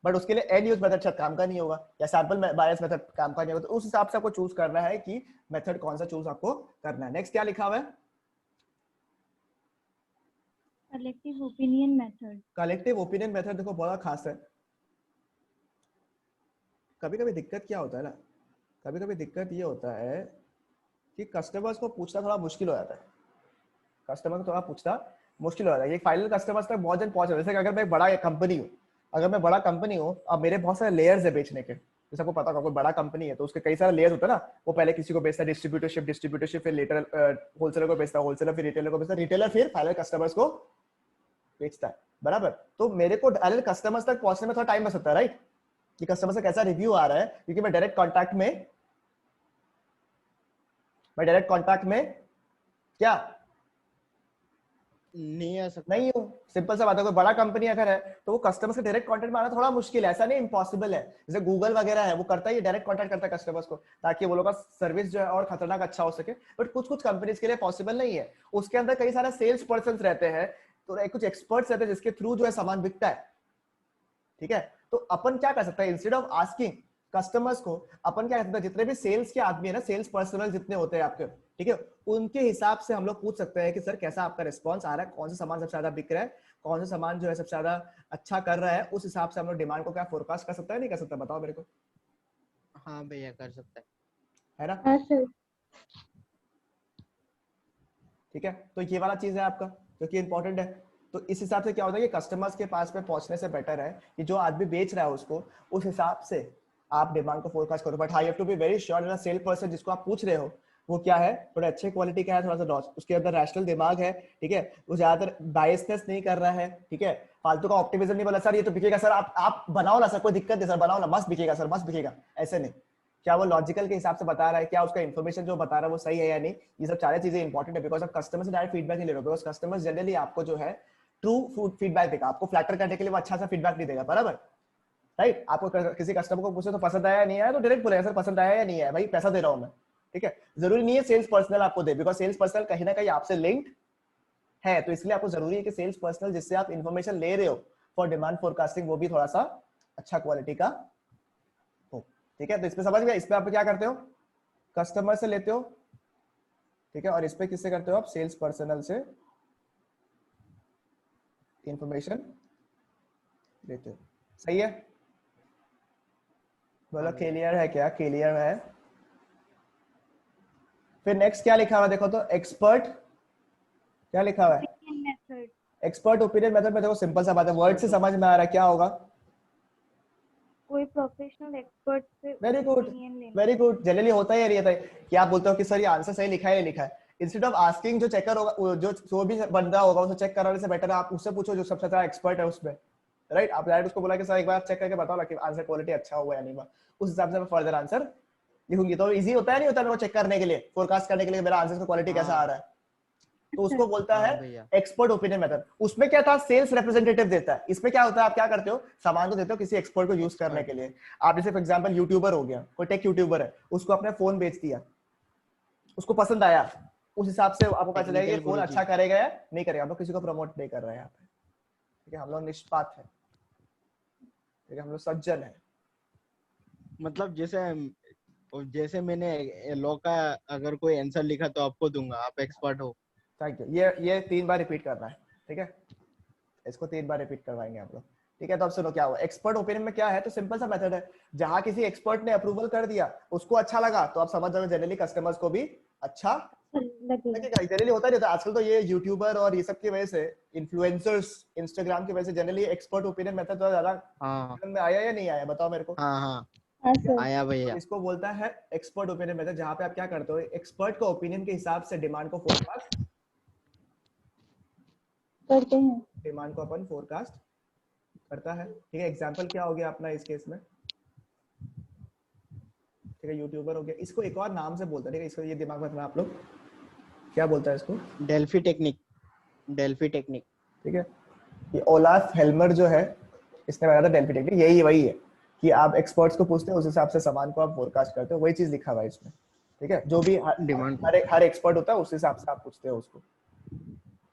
बट उसके लिए एंड यूज मेथड शायद काम का नहीं होगा या सैंपल बायस मेथड काम का नहीं होगा। तो उस हिसाब से आपको चूज करना है कि मेथड कौन सा चूज आपको करना है। नेक्स्ट क्या लिखा हुआ है? Collective opinion method. Collective opinion method देखो बड़ा खास है। कभी कभी दिक्कत क्या होता है ना, कभी कभी दिक्कत ये होता है कि कस्टमर्स को पूछना थोड़ा मुश्किल हो जाता है, कस्टमर को थोड़ा पूछना मुश्किल हो जाता है। ये फाइनल कस्टमर्स तक बहुत जन पहुंच रहे हैं। जैसे अगर मैं बड़ा कंपनी हूँ, अगर मैं बड़ा कंपनी हूँ, अब मेरे बहुत सारे लेयर्स है बेचने के, जैसे आपको पता होगा कोई बड़ा कंपनी है तो उसके कई सारे लेयर्स होते हैं ना, वो पहले किसी को बेचता है डिस्ट्रीब्यूटरशिप फिर लेटर होलसेलर को बेचता है, होलसेलर फिर रिटेलर को बेचता है, रिटेलर फिर फाइनल कस्टमर्स को बेचता है, बराबर? तो मेरे को डायरेक्ट कस्टमर्स तक पहुंचने में थोड़ा टाइम लग सकता है, राइट? कि कस्टमर से कैसा रिव्यू आ रहा है, क्योंकि मैं डायरेक्ट कांटेक्ट में क्या नहीं आ सकता। नहीं हूँ। सिंपल सा बात है, कोई बड़ा कंपनी अगर है तो वो कस्टमर से डायरेक्ट कांटेक्ट में आना थोड़ा मुश्किल है, ऐसा नहीं इम्पॉसिबल है। जैसे गूगल वगैरह है वो करता है, डायरेक्ट कांटेक्ट करता है कस्टमर्स को ताकि वो लोग का सर्विस जो है और खतरनाक अच्छा हो सके, बट कुछ कुछ कंपनीज के लिए पॉसिबल नहीं है। उसके अंदर कई सारे सेल्स पर्सन रहते हैं, तो कुछ एक्सपर्ट्स रहते हैं जिसके थ्रू जो है सामान बिकता है, ठीक है? तो अपन क्या कर सकते हैं, इंस्टेड ऑफ आस्किंग कस्टमर्स को, अपन क्या करते हैं, जितने भी सेल्स के आदमी है ना, सेल्स पर्सनल जितने होते हैं आपके, ठीक है, उनके हिसाब से हम लोग पूछ सकते हैं कि सर कैसा आपका रिस्पॉन्स आ रहा है, कौन सा सामान सबसे ज्यादा बिक रहा है, कौन सा सामान जो है सबसे ज्यादा अच्छा कर रहा है, उस हिसाब से हम लोग डिमांड को क्या फोरकास्ट कर सकते हैं, नहीं कर सकता? बताओ मेरे को। हाँ भैया कर सकता है ना? हाँ सर। ठीक है, तो ये वाला चीज है आपका जो कि इंपॉर्टेंट है। तो इस हिसाब से क्या होता है कि कस्टमर्स के पास में पहुंचने से बेटर है कि जो आदमी बेच रहा है उसको उस हिसाब से आप डिमांड को फोरकास्ट करो। But I have to be very sure that sale person जिसको आप पूछ रहे हो वो क्या है, थोड़ा अच्छे क्वालिटी का है, थोड़ा सा उसके अंदर रैशनल दिमाग है, ठीक है, वो ज्यादातर बायसनेस नहीं कर रहा है, ठीक है, फालतू का ऑप्टिमिज्म नहीं बोला सर ये तो बिकेगा सर, आप बनाओ ना सर, कोई दिक्कत नहीं सर, बनाओ ना, मस्त बिकेगा सर, मस्त बिकेगा, ऐसे नहीं। क्या वो लॉजिकल के हिसाब से बता रहा है, क्या उसका इन्फॉर्मेशन जो बता रहा है वो सही है या नहीं, ये सब सारी चीजें इंपॉर्टेंट है। बिकॉज आप कस्टमर से डायरेक्ट फीडबैक नहीं ले रहे हो, बिकॉज कस्टमर्स जनरली आपको जो है ट्रू फीडबैक देगा, आपको फ्लैटर करने के लिए वो अच्छा सा फीडबैक नहीं देगा, बराबर? राइट? आपको किसी कस्टमर को पूछे तो पसंद आया या नहीं आया तो डायरेक्ट बोलेगा सर पसंद आया या नहीं आया, भाई पैसा दे रहा हूं मैं, ठीक है? जरूरी नहीं है सेल्स पर्सनल आपको दे, बिकॉज सेल्स पर्सनल कहीं ना कहीं आपसे लिंक्ड है, तो इसलिए आपको जरूरी है कि सेल्स पर्सनल जिससे आप इन्फॉर्मेशन ले रहे हो फॉर डिमांड फोरकास्टिंग वो भी थोड़ा सा अच्छा क्वालिटी का हो, ठीक है? तो इसमें समझ गए, इसमें आप क्या करते हो, कस्टमर से लेते हो, ठीक है, और इस पे किससे करते हो आप, सेल्स पर्सनल से इंफॉर्मेशन लेते हो। सही है? बोलो क्लियर है क्या? क्लियर है? फिर नेक्स्ट क्या लिखा हुआ देखो तो, एक्सपर्ट, क्या लिखा हुआ है? मेथड। एक्सपर्ट ओपिनियन मेथड में देखो सिंपल सा बात है, वर्ड से समझ में आ रहा है क्या होगा? कोई प्रोफेशनल एक्सपर्ट से वेरी गुड, ओपिनियन लेना। Very good. जनरली होता ही है कि आप बोलते हो कि सर ये आंसर सही लिखा है या लिखा है, इंस्टेड ऑफ आस्किंग जो चेकर होगा, जो भी बंदा होगा उसे चेक कराने से बेटर है आप उससे पूछो जो सबसे ज्यादा एक्सपर्ट है उसमें, राइट? आप डायरेक्ट उसको बोला कि सर एक बार चेक करके बताओ ना कि आंसर क्वालिटी अच्छा हुआ या नहीं हुआ, उस हिसाब से मैं फर्दर आंसर लिखूंगी। तो इजी होता है नहीं होता मेरे को चेक करने के लिए, फोरकास्ट करने के लिए मेरा आंसर का क्वालिटी कैसा आ रहा है, तो उसको बोलता है एक्सपर्ट ओपिनियन मेथड। उसमें क्या था, सेल्स रिप्रेजेंटेटिव देता है। इसमें क्या होता है, आप क्या करते हो, सामान को देते हो किसी एक्सपर्ट को यूज करने के लिए। आप जैसे फॉर एग्जांपल यूट्यूबर हो गया, कोई टेक यूट्यूबर है, उसको अपने फोन बेच दिया, उसको पसंद आया, उस हिसाब से आपको पता चलेगा ये फोन अच्छा करेगा या नहीं करेगा। हम लोग किसी को प्रमोट नहीं कर रहे हैं यहाँ पे, ठीक है, हम लोग निष्पात है, ठीक है, हम लोग सज्जन है। मतलब जैसे मैंने लॉ का अगर कोई आंसर लिखा तो आपको दूंगा, आप एक्सपर्ट हो। Thank you. ये 3 बार रिपीट करना है, ठीक है, इसको 3 बार रिपीट करवाएंगे आप लोग, ठीक है? तो अब सुनो क्या हुआ, एक्सपर्ट ओपिनियन में क्या है, तो सिंपल सा मेथड है, जहां किसी एक्सपर्ट ने अप्रूवल कर दिया, उसको अच्छा लगा, तो आप समझ जाओ जनरली कस्टमर्स को भी अच्छा लगेगा। जनरली होता नहीं था आजकल, तो ये यूट्यूबर और ये सब की वजह से, इन्फ्लुएंसर्स, इंस्टाग्राम की वजह से जनरली एक्सपर्ट ओपिनियन मेथड तो ज्यादा में आया या नहीं आया, बताओ मेरे को। हाँ हाँ हाँ सर। आया तो भैया। इसको बोलता है एक्सपर्ट ओपिनियन मेथड, जहां पे आप क्या करते हो, एक्सपर्ट के ओपिनियन के हिसाब से डिमांड को फोरकास्ट करते हैं। डिमांड को अपन फोरकास्ट करता है। ठीक है, एग्जांपल क्या हो गया अपना इस केस में, ठीक है, यूट्यूबर हो गया, इसको एक और नाम से बोलता है, ठीक है, इसको ये दिमाग में रखना आप लोग, क्या बोलता है इसको, डेल्फी टेक्निक, डेल्फी टेक्निक। ठीक है। ये ओलाफ हेल्मर जो है, इसने बनाया था डेल्फी टेक्निक, यही वही है कि आप एक्सपर्ट्स को पूछते हो, उस हिसाब से सामान को आप फोरकास्ट करते हो, वही चीज लिखा हुआ है इसमें। ठीक है, जो भी डिमांड हर एक्सपर्ट होता है उस हिसाब से आप पूछते हो उसको।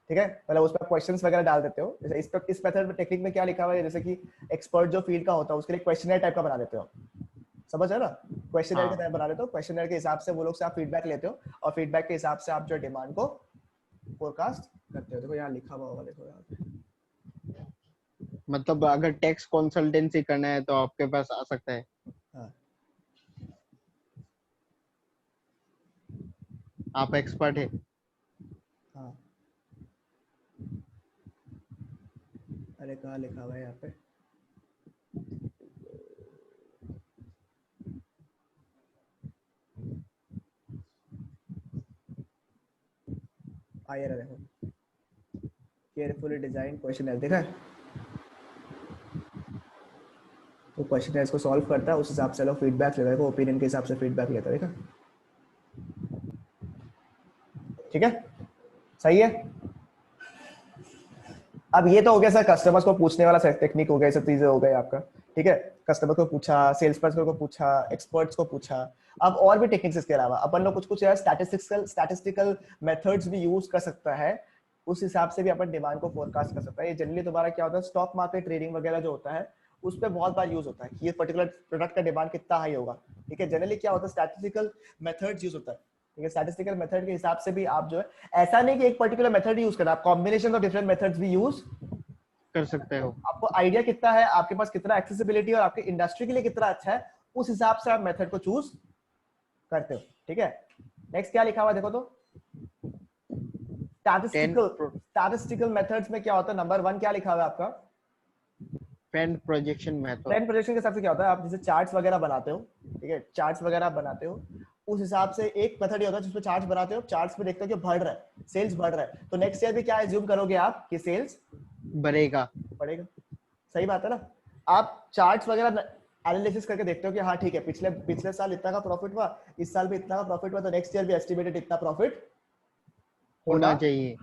ठीक है, मतलब उसमें क्वेश्चंस वगैरह डाल देते हो, जैसे इस मेथड में टेक्निक में क्या लिखा हुआ है, जैसे कि एक्सपर्ट जो फील्ड का होता है उसके लिए क्वेश्चनर टाइप का बना देते हो, समझ है ना, क्वेश्चनर के टाइप बना देते हो, क्वेश्चनर के हिसाब से वो लोग से आप फीडबैक लेते हो, और फीडबैक के हिसाब से आप जो डिमांड को फोरकास्ट करते हो। देखो यहाँ लिखा हुआ होगा, देखो यहाँ पे, मतलब अगर टैक्स कंसल्टेंसी करना है तो आपके पास आ सकता है। हाँ आप एक्सपर्ट है। हाँ, अरे कहाँ लिखा हुआ है यहाँ पे, आया रहा, देखो केयरफुली डिजाइन क्वेश्चनर, देखा है, तो क्वेश्चनर इसको सॉल्व करता है, उस हिसाब से लोग फीडबैक लेता है, वो ओपिनियन के हिसाब से फीडबैक लेता है, देखा, ठीक है, सही है। अब ये तो हो गया सर कस्टमर्स को पूछने वाला टेक्निक हो गया, सब चीजें हो गई आपका, ठीक है, कस्टमर को पूछा, सेल्स पर्सन को पूछा, एक्सपर्ट्स को पूछा। अब और भी टेक्निक्स इसके अलावा अपन लोग कुछ यार स्टैटिस्टिकल मेथड्स भी यूज कर सकता है, उस हिसाब से भी अपन डिमांड को फोरकास्ट कर सकता है। ये जनरली तुम्हारा क्या होता है, स्टॉक मार्केट ट्रेडिंग वगैरह जो होता है उस पर बहुत बार यूज होता है कि ये पर्टिकुलर प्रोडक्ट का डिमांड कितना हाई होगा। ठीक है, जनरली क्या होता है, स्टैटिस्टिकल मेथड्स यूज होता है। ठीक है, स्टैटिस्टिकल मेथड के हिसाब से भी आप जो है, ऐसा नहीं कि एक पर्टिकुलर मेथड यूज करना, आप कॉम्बिनेशन ऑफ डिफरेंट मेथड्स भी यूज कर सकते हो। आपको आइडिया कितना है, आपके पास कितना एक्सेसिबिलिटी और आपके इंडस्ट्री के लिए कितना अच्छा है, उस हिसाब से आप मेथड को चूज करते हो। ठीक है, नेक्स्ट क्या लिखा हुआ देखो तो, स्टैटिस्टिकल मेथड्स में क्या होता है, नंबर 1 क्या लिखा हुआ है आपका, trend projection method. Trend projection के हिसाब से क्या होता है, आप जैसे चार्ट्स वगैरह बनाते हो, ठीक है, चार्ट्स वगैरह आप बनाते हो, उस हिसाब से एक मेथड ये होता है जिसमें चार्ट्स बनाते हो, चार्ट्स में देखते हो कि बढ़ रहा है, सेल्स बढ़ रहा है, तो नेक्स्ट ईयर भी क्या एज्यूम करोगे आप कि सेल्स बढ़ेगा। बढ़ेगा, सही बात है ना। आप चार्ट्स वगैरह एनालिसिस करके देखते हो कि हाँ ठीक है, पिछले साल इतना का प्रॉफिट हुआ, इस साल भी इतना का प्रॉफिट हुआ, तो नेक्स्ट ईयर भी एस्टिमेटेड इतना प्रॉफिट होना चाहिए।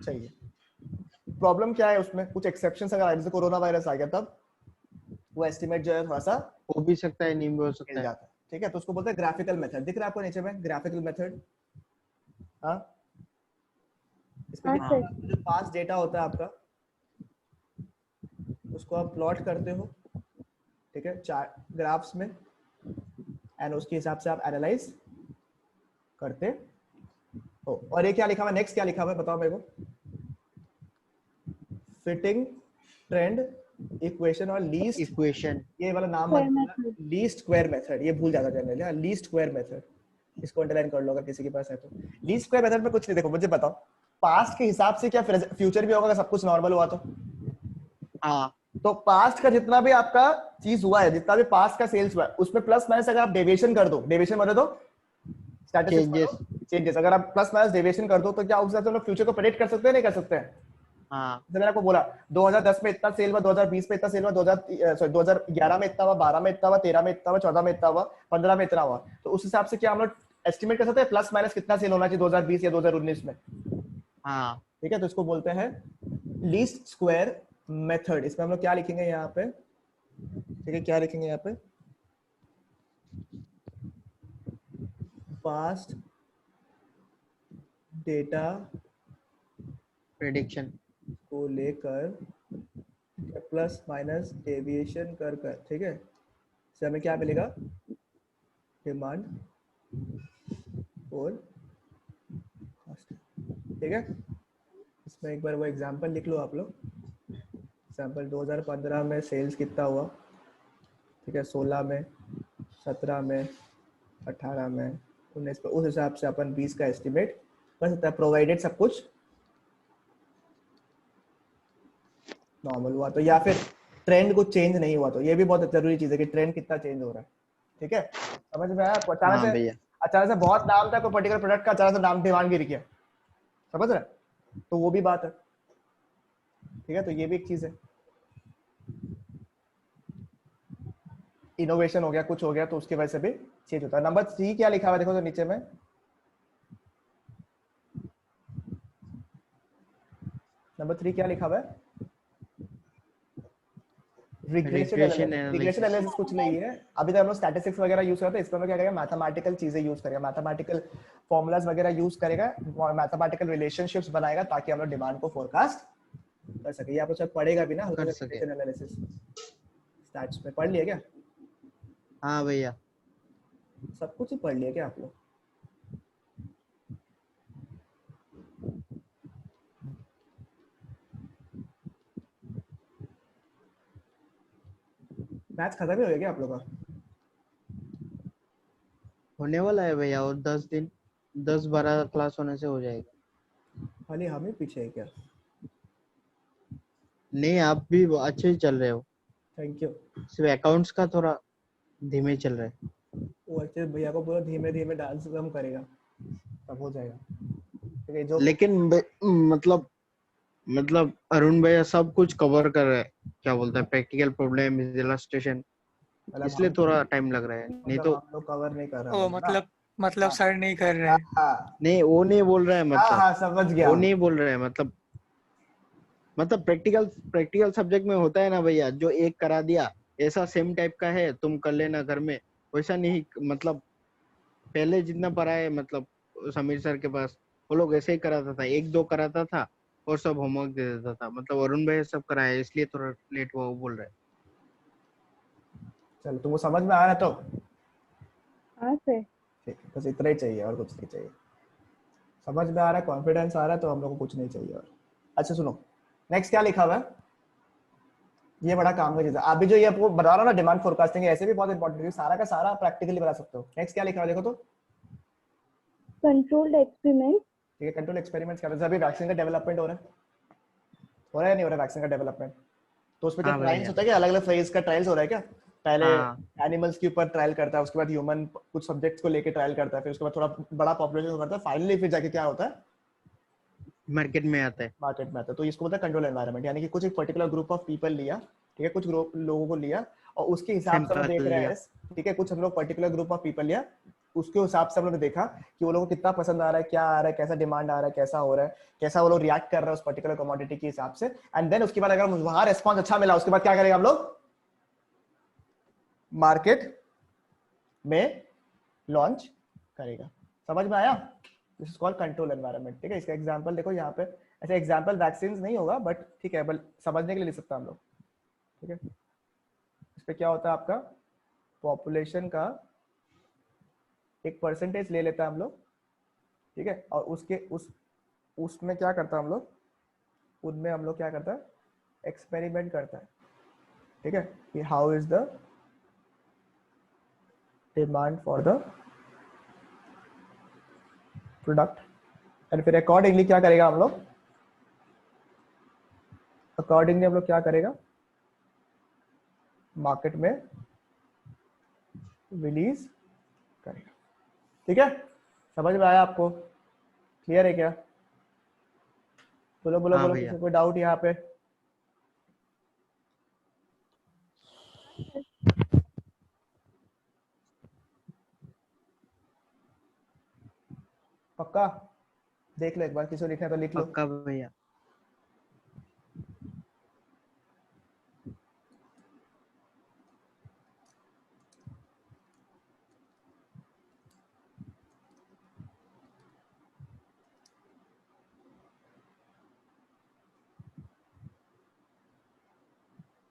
प्रॉब्लम क्या है उसमें, कुछ एक्सेप्शंस अगर आए, जैसे कोरोना वायरस आ गया तब वो एस्टिमेट जो है थोड़ा सा हो भी सकता है, नहीं भी हो सकता मिल है। जाता है। ठीक है, तो उसको बोलते हैं ग्राफिकल मेथड, दिख रहा है आपको नीचे में ग्राफिकल मेथड, हाँ, इसमें हाँ क्या सर। जो पास डेटा होता है आपका उसको आप प्लॉट करते हो, ठीक है, चार्ट ग्राफ्स में, एंड उसके हिसाब से आप एनालाइज करते हो। और ये क्या लिखा हुआ है, नेक्स्ट क्या लिखा हुआ है बताओ मेरे को, फिटिंग ट्रेंड इक्वेशन और लीस्ट इक्वेशन। ये वाला नाम मत स्क्वायर भूलना, मेथड। लीस्ट स्क्वायर मेथड, ये भूल जाता जनरली, हाँ, लीस्ट स्क्वायर मेथड, इसको अंडरलाइन कर लो अगर किसी के पास है तो। लीस्ट स्क्वायर मेथड में कुछ नहीं, देखो मुझे बताओ, पास्ट के हिसाब से क्या फ्यूचर भी होगा अगर सब कुछ नॉर्मल हुआ हाँ, तो पास्ट का जितना भी आपका चीज हुआ है, जितना भी पास्ट का सेल्स हुआ है, उसमें प्लस माइनस अगर आप डेविएशन कर दो, डेविएशन मतलब तो चेंजेस। चेंजेस, अगर आप प्लस माइनस डेविएशन कर दो तो क्या उस हिसाब से हम लोग फ्यूचर को प्रेडिक्ट कर सकते हैं, नहीं कर सकते हैं। हाँ, जैसे मैंने आपको बोला 2010 में इतना सेल हुआ, 2020 में इतना सेल हुआ, 2011 में इतना हुआ, 12 में इतना हुआ, 13 में इतना हुआ, 14 में इतना हुआ, 15 में इतना हुआ, तो उस हिसाब से क्या हम लोग एस्टिमेट कर सकते हैं प्लस माइनस कितना सेल होना चाहिए 2020 या 2019 में। हाँ, ठीक है, तो इसको बोलते हैं लीस्ट स्क्वायर मेथड। इसमें हम लोग क्या लिखेंगे यहाँ पे, ठीक है, क्या लिखेंगे यहाँ पे, पास्ट डेटा प्रेडिक्शन को लेकर प्लस माइनस डेविएशन कर कर, ठीक है, इससे हमें क्या मिलेगा, डिमांड और कॉस्ट। ठीक है, इसमें एक बार वो एग्जांपल लिख लो आप लोग, एग्जांपल 2015 में सेल्स कितना हुआ, ठीक है, 16 में, 17 में, 18 में, 19 में, उस हिसाब से अपन 20 का एस्टिमेट कर सकते हैं, प्रोवाइडेड सब कुछ नॉर्मल हुआ तो, या फिर ट्रेंड कुछ चेंज नहीं हुआ तो। ये भी बहुत जरूरी चीज है कि ट्रेंड कितना चेंज हो रहा है। ठीक है, समझ में आया आपको? अचानक हाँ से भैया। बहुत नाम था कोई पर्टिकुलर प्रोडक्ट का, अचानक से नाम डिमांड गिर गया, समझ रहे? तो वो भी बात है, ठीक है, तो ये भी एक चीज है, इनोवेशन हो गया, कुछ हो गया तो उसकी वजह से भी चेंज होता है। नंबर 3 क्या लिखा हुआ है देखो तो नीचे में, नंबर 3 क्या लिखा हुआ है? Regression regression analysis. Regression analysis. Analysis कुछ नहीं है, अभी तक हम लोग स्टैटिस्टिक्स वगैरह यूज करते हैं, इसमें हम लोग क्या करेंगे, मैथमेटिकल चीजें यूज करेंगे, मैथमेटिकल फॉर्मूलाज वगैरह यूज करेगा, मैथमेटिकल रिलेशनशिप्स बनाएगा ताकि हम लोग डिमांड को फोरकास्ट कर सके। ये आप लोग शायद पढ़ेगा भी ना हल्का कर सा, सके। रिग्रेशन एनालिसिस स्टैट्स में पढ़ लिया क्या? हाँ भैया। सब कुछ ही पढ़ लिया क्या आप लोग? मैथ्स खत्म ही हो गया क्या आप लोग का? होने वाला है भैया, और 10 दिन, 10-12 क्लास होने से हो जाएगा। खाली हम ही पीछे है क्या? नहीं, आप भी अच्छे ही चल रहे हो, थैंक यू। सिर्फ अकाउंट्स का थोड़ा धीमे चल रहा है। वो एक्चुअली भैया को बोलो धीमे धीमे डांस कम करेगा, तब हो जाएगा, ठीक है जो लेकिन मतलब अरुण भैया सब कुछ कवर कर रहे हैं, क्या बोलता है, प्रैक्टिकल प्रॉब्लम, इलस्ट्रेशन, मतलब इसलिए थोड़ा टाइम लग रहा है, नहीं तो। हम लोग कवर नहीं कर रहे ओ होंगे ना। मतलब हाँ सर नहीं कर रहे हाँ हैं। हाँ नहीं, वो नहीं बोल रहा है, हाँ मतलब हाँ, समझ गया वो हम। नहीं बोल रहा है, मतलब प्रैक्टिकल प्रैक्टिकल सब्जेक्ट में होता है ना भैया, जो एक करा दिया ऐसा सेम टाइप का है, तुम कर लेना घर में, वैसा नहीं। मतलब पहले जितना पढ़ा है, मतलब समीर सर के पास वो लोग ऐसे ही कराता था, एक दो कराता था और सब होमवर्क दे देता था। मतलब अरुण भाई सब कराया, इसलिए थोड़ा लेट हुआ, वो बोल रहा है। चलो तुमको समझ में आ रहा है तो हाँ सर। ठीक है, बस इतना ही चाहिए और कुछ नहीं चाहिए। समझ में आ रहा है, कॉन्फिडेंस आ रहा है तो हम लोग को कुछ नहीं चाहिए और। अच्छा सुनो, नेक्स्ट क्या लिखा हुआ है, ये बड़ा काम का चीज है। अभी जो ये आपको बता रहा हूँ ना डिमांड फोरकास्टिंग, ऐसे भी बहुत इंपॉर्टेंट है, सारा का सारा प्रैक्टिकली बना सकते हो। नेक्स्ट क्या लिखा हुआ है देखो तो, कंट्रोल्ड एक्सपेरिमेंट। ठीक है, कंट्रोल एक्सपेरिमेंट्स क्या होता है? अभी वैक्सीन का डेवलपमेंट हो रहा है, हो रहा है या नहीं हो रहा वैक्सीन का डेवलपमेंट? तो उसमें क्या हाँ ट्रायल्स भैया। होता है क्या, अलग अलग फेज का ट्रायल्स हो रहा है क्या? पहले हाँ, एनिमल्स के ऊपर ट्रायल करता है, उसके बाद ह्यूमन कुछ सब्जेक्ट्स को लेके ट्रायल करता है, फिर उसके बाद थोड़ा बड़ा पॉपुलेशन करता है, फाइनली फिर जाके क्या होता है, मार्केट में आता है। मार्केट में आता है। तो इसको बोलते हैं कंट्रोल एनवायरनमेंट, यानी कि कुछ एक पर्टिकुलर ग्रुप ऑफ पीपल लिया, ठीक है, कुछ ग्रुप लोगों को लिया और उसके हिसाब से हम लोग सैंपल देख रहे लिया। हैं, ठीक है, कुछ हम लोग पर्टिकुलर ग्रुप ऑफ पीपल लिया, उसके हिसाब से हम लोग ने देखा कि वो लोगों को कितना पसंद आ रहा है, क्या आ रहा है, कैसा डिमांड आ रहा है, कैसा हो रहा है, कैसा वो लोग रिएक्ट कर रहे हैं उस पर्टिकुलर कमोडिटी के हिसाब से। एंड देन उसके बाद अगर वहां रेस्पॉन्स अच्छा मिला, उसके बाद क्या करेगा हम लोग, मार्केट में लॉन्च करेगा। समझ में आया? This is called control environment, ठीक है। इसका एग्जांपल देखो यहाँ पे, ऐसे एग्जांपल वैक्सीन नहीं होगा बट ठीक है, बल समझने के लिए लिख सकता हम लोग, ठीक है। इस पे क्या होता है, आपका पॉपुलेशन का एक परसेंटेज ले लेता है हम लोग, ठीक है, और उसके उसमें क्या करता है हम लोग, उनमें हम लोग क्या करता है, एक्सपेरिमेंट करता है, ठीक है, कि how is the demand for the product, and फिर अकॉर्डिंगली क्या करेगा हम लोग, अकॉर्डिंगली हम लोग क्या करेगा, मार्केट में रिलीज करेगा, ठीक है। समझ में आया आपको? क्लियर है क्या? बोलो बोलो हाँ बोलो, किसी भैया। को कोई डाउट यहाँ पे? पक्का? देख लो एक बार, किसी को लिखना है तो लिख लो। पक्का भैया।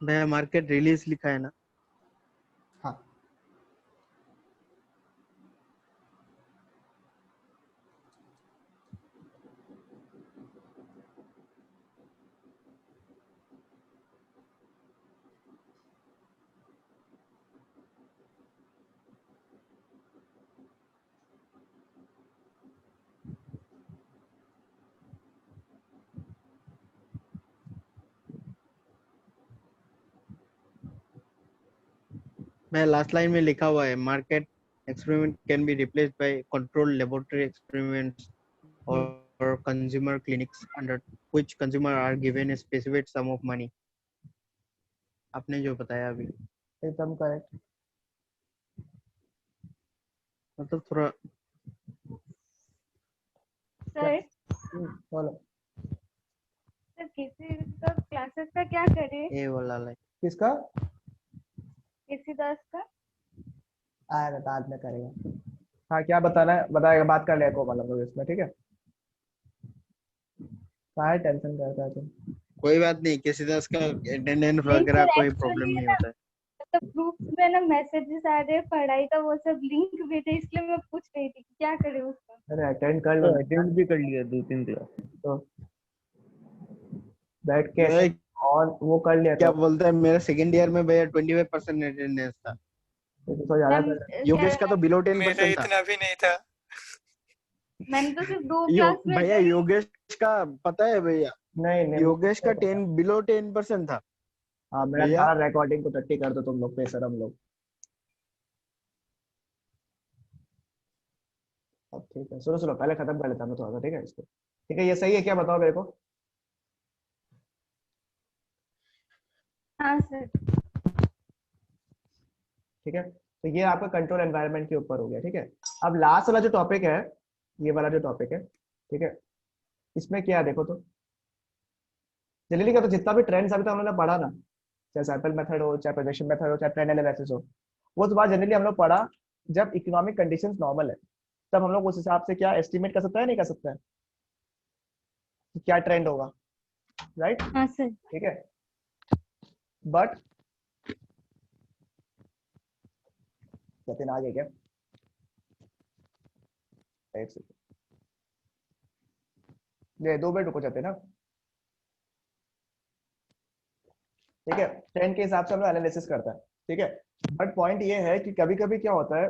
भैया मार्केट रिलीज लिखा है ना? हाँ, मैं लास्ट लाइन में लिखा हुआ है market experiment can be replaced by control laboratory experiments और consumer clinics under which consumer are given a specific sum of money. आपने जो बताया अभी एकदम करेक्ट। मतलब थोड़ा सर बोलो सर किसी का क्लासेस का क्या करे? ये वाला लाइन किसका? किसी दास का? आएगा बाद में करेगा। हाँ क्या बताना है बताएगा, बात कर ले को मतलब इसमें, ठीक है। काहे टेंशन करता है तुम? कोई बात नहीं, किसी दास का अटेंडेंस नहीं वगैरह सर, कोई एक्चुअली प्रॉब्लम नहीं ना होता है। मतलब ग्रुप्स में ना मैसेजेस आ रहे हैं पढ़ाई का, वो सब लिंक भेजे, इसलिए मैं पूछ रही थी कि क्या करे उसका। अरे अटेंड कर लो तो ना, अटेंड भी कर लिया 2-3 क्लास। तो बैठ के मैं और वो कर लिया क्या तो बोलता है, मेरा सेकंड ईयर में भैया 25% अटेंडेंस था। तो ज्यादा मैम कर। योगेश का तो बिलो मेरा 10% था। इतना भी नहीं था। मैंने तो सिर्फ 2 क्लास में भैया गई। योगेश का पता है भैया, नहीं नहीं योगेश का 10 बिलो 10% था हाँ मेरा भैया। सारा रिकॉर्डिंग को टट्टी कर दो तुम लोग, बेशरम लोग। अब ठीक है, सुनो सुनो पहले खत्म कर लेता हूँ मैं थोड़ा सा, ठीक है इसको। ठीक है ये सही है क्या, बताओ मेरे को। हाँ सर। ठीक है तो ये आपका कंट्रोल एनवायरनमेंट के ऊपर हो गया, ठीक है। अब लास्ट वाला जो टॉपिक है, ये वाला जो टॉपिक है, ठीक है, इसमें क्या है देखो तो। जनरली क्या, तो जितना भी ट्रेंड्स अभी तक हम लोगों ने पढ़ा ना, चाहे सैंपल मेथड हो, चाहे प्रोजेक्शन मेथड हो, चाहे ट्रेंड एनालिसिस हो, वो तो बात जनरली हम लोग पढ़ा जब इकोनॉमिक कंडीशंस नॉर्मल है, तब हम लोग उस हिसाब से क्या एस्टिमेट कर सकता है, नहीं कर सकता है कि क्या ट्रेंड होगा, राइट। हाँ सर। ठीक है बट जतिन आ गए क्या? एक सेकंड, ये 2 मिनट रुको जाते ना। ठीक है ट्रेंड के हिसाब से हम लोग एनालिसिस करता है, ठीक है। बट पॉइंट ये है कि कभी कभी क्या होता है,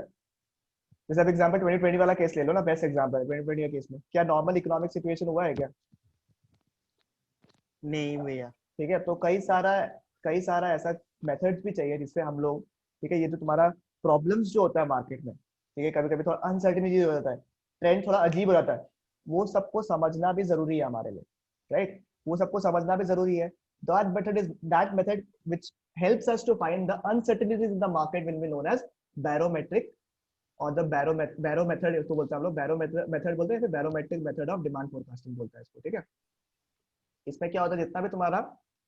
जैसे अब एग्जांपल 2020 वाला केस ले लो ना, बेस्ट एग्जांपल है 2020 का केस में, क्या नॉर्मल इकोनॉमिक सिचुएशन हुआ है क्या? नहीं भैया। ठीक है तो कई सारा ऐसा मेथड्स भी चाहिए जिससे हम लोग, ठीक है, ये जो तुम्हारा प्रॉब्लम्स जो होता है मार्केट में, ठीक है, कभी कभी थोड़ा अनसर्टेनिटी हो जाता है, ट्रेंड थोड़ा अजीब हो जाता है, वो सबको समझना भी जरूरी है हमारे लिए, राइट। वो सबको समझना भी जरूरी है। That method which helps us to find the uncertainties in the market will be known as barometric, और द बैरो मेथड इसको बोलते हैं हम लोग, बैरो मेथड बोलते हैं, फिर barometric method of demand forecasting बोलते हैं इसको, ठीक है। इसमें क्या होता है, जितना भी तुम्हारा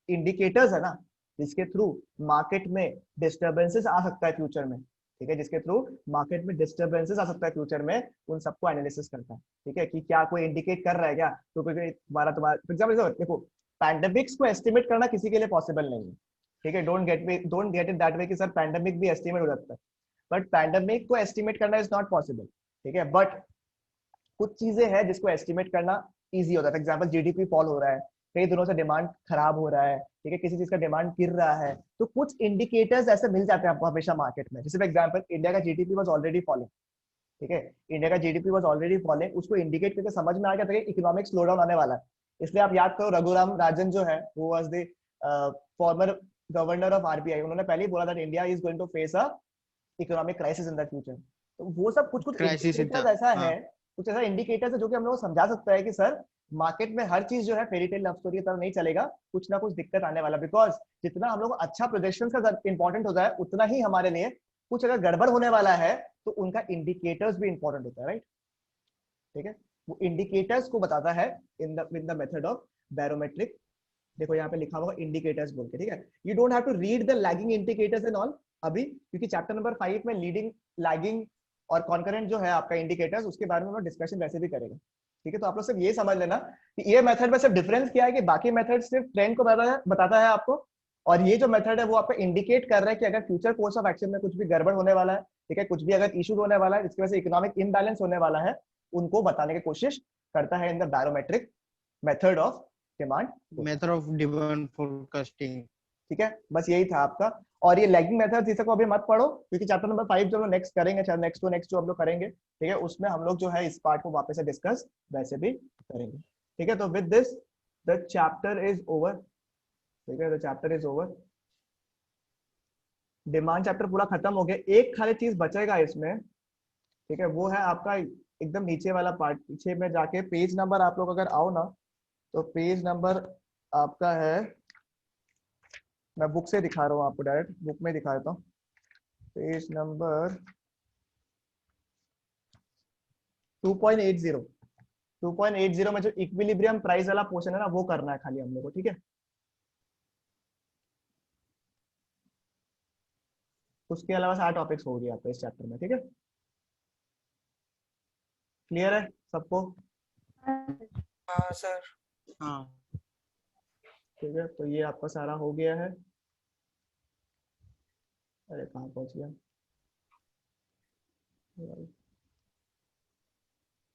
इंडिकेटर्स है ना, जिसके थ्रू मार्केट में डिस्टर्बेंसेस आ सकता है फ्यूचर में, ठीक है, जिसके थ्रू मार्केट में डिस्टर्बेंसेस आ सकता है फ्यूचर में, उन सबको एनालिसिस करता है, ठीक है, कि क्या कोई इंडिकेट कर रहा है क्या, तो कोई तुम्हारा फॉर एग्जांपल देखो, पैंडेमिक्स को एस्टिमेट करना किसी के लिए पॉसिबल नहीं है, ठीक है। Don't get it that way कि सर पैंडेमिक भी एस्टिमेट हो जाता है, बट पैंडेमिक को एस्टिमेट करना इज नॉट पॉसिबल, ठीक है। बट कुछ चीजें हैं जिसको एस्टिमेट करना इजी होता है। फॉर एग्जांपल जीडीपी फॉल हो रहा है, कई दिनों से डिमांड खराब हो रहा है, ठीक है, किसी चीज का डिमांड गिर रहा है, तो कुछ इंडिकेटर्स ऐसे मिल जाते हैं आपको हमेशा मार्केट में। जैसे फॉर एग्जांपल इंडिया का जीडीपी वाज ऑलरेडी फॉलिंग, ठीक है, इंडिया का जीडीपी वाज ऑलरेडी फॉलिंग, उसको इंडिकेट करके समझ में आ गया था कि इकोनॉमिक स्लो डाउन आने वाला है। इसलिए आप याद करो रघुराम राजन जो है, वो was the former governor of RBI, उन्होंने पहले ही बोला था India is going to face a economic crisis in the future. तो वो सब कुछ कुछ क्राइसिस इंडिकेटर्स था। ऐसा हाँ। है, कुछ ऐसा इंडिकेटर्स है जो कि हम लोग को समझा सकता है कि सर मार्केट में हर चीज जो है फेरी टेल लव स्टोरी की तरह नहीं चलेगा, कुछ ना कुछ दिक्कत आने वाला। बिकॉज जितना हम लोग को अच्छा प्रोजेक्शन का इंपॉर्टेंट होता है, उतना ही हमारे लिए कुछ अगर गड़बड़ होने वाला है तो उनका इंडिकेटर्स भी इंपॉर्टेंट होता है, राइट। ठीक है, वो इंडिकेटर्स को बताता है in the method of barometric. देखो यहाँ पे लिखा हुआ इंडिकेटर्स बोल के, ठीक है। You don't have to read the lagging indicators and all अभी, क्योंकि चैप्टर नंबर 5 में लीडिंग, लैगिंग और कॉन्करेंट जो है आपका इंडिकेटर्स, उसके बारे में हम लोग डिस्कशन वैसे भी करेंगे, ठीक है। तो आप लोग सिर्फ ये समझ लेना कि ये मेथड में सिर्फ डिफरेंस क्या है कि बाकी मेथड सिर्फ ट्रेंड को बताता है आपको, और ये जो मेथड है वो आपको इंडिकेट कर रहा है कि अगर फ्यूचर कोर्स ऑफ एक्शन में कुछ भी गड़बड़ होने वाला है, ठीक है, कुछ भी अगर इशू होने वाला है जिसकी वजह से इकोनॉमिक इम्बैलेंस होने वाला है, उनको बताने की कोशिश करता है in the barometric method of demand, method of demand forecasting. ठीक है। बस यही था आपका। और ये लैगिंग मेथड इसे को अभी मत पढ़ो, क्योंकि चैप्टर नंबर 5 जो हम नेक्स्ट करेंगे, चाहे नेक्स्ट टू नेक्स्ट जो हम लोग करेंगे, ठीक है, उसमें हम लोग जो है इस पार्ट को वापस से डिस्कस वैसे भी करेंगे, ठीक है। तो with this the chapter is over, ठीक है, the chapter is over. Demand chapter पूरा खत्म हो गया, एक खाली चीज बचेगा इसमें, ठीक है, वो है आपका एकदम नीचे वाला पार्ट। पीछे में जाके पेज नंबर आप लोग अगर आओ ना, तो पेज नंबर आपका है, मैं बुक से दिखा रहा हूँ आपको, डायरेक्ट बुक में दिखा देता हूँ। पेज नंबर 2.80, 2.80 में जो इक्विलिब्रियम प्राइस वाला पोर्शन है ना, वो करना है खाली हम लोग को, ठीक है। उसके अलावा सारा टॉपिक्स हो गया आपका इस चैप्टर में, ठीक है। क्लियर है सबको? हाँ सर। हाँ ठीक है, तो ये आपका सारा हो गया है। अरे कहाँ पहुंच गया?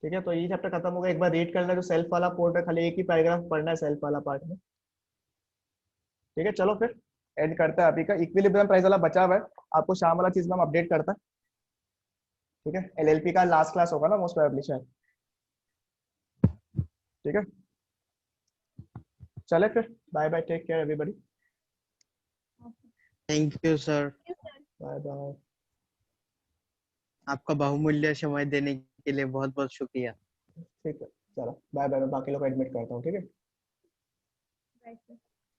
ठीक है, तो ये चैप्टर खत्म हो गया। एक बार रीड करना, जो सेल्फ वाला पोर्ट है, खाली एक ही पैराग्राफ पढ़ना है सेल्फ वाला पार्ट में। ठीक है, चलो फिर एंड करते हैं अभी का। इक्विलिब्रियम प्राइस वाला बचा हुआ है, आपको शाम वाला चीज में हम अपडेट करता है, ठीक है। एलएलपी का लास्ट क्लास होगा ना मोस्ट प्रोबेबली शायद, ठीक है। चले फिर, bye bye, take care everybody, thank you sir, bye bye. आपका बहुमूल्य समय देने के लिए बहुत बहुत शुक्रिया। ठीक है, चलो बाय बाय, मैं बाकी लोग को एडमिट करता हूँ, ठीक है।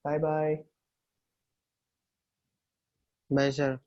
Bye bye. Bye sir.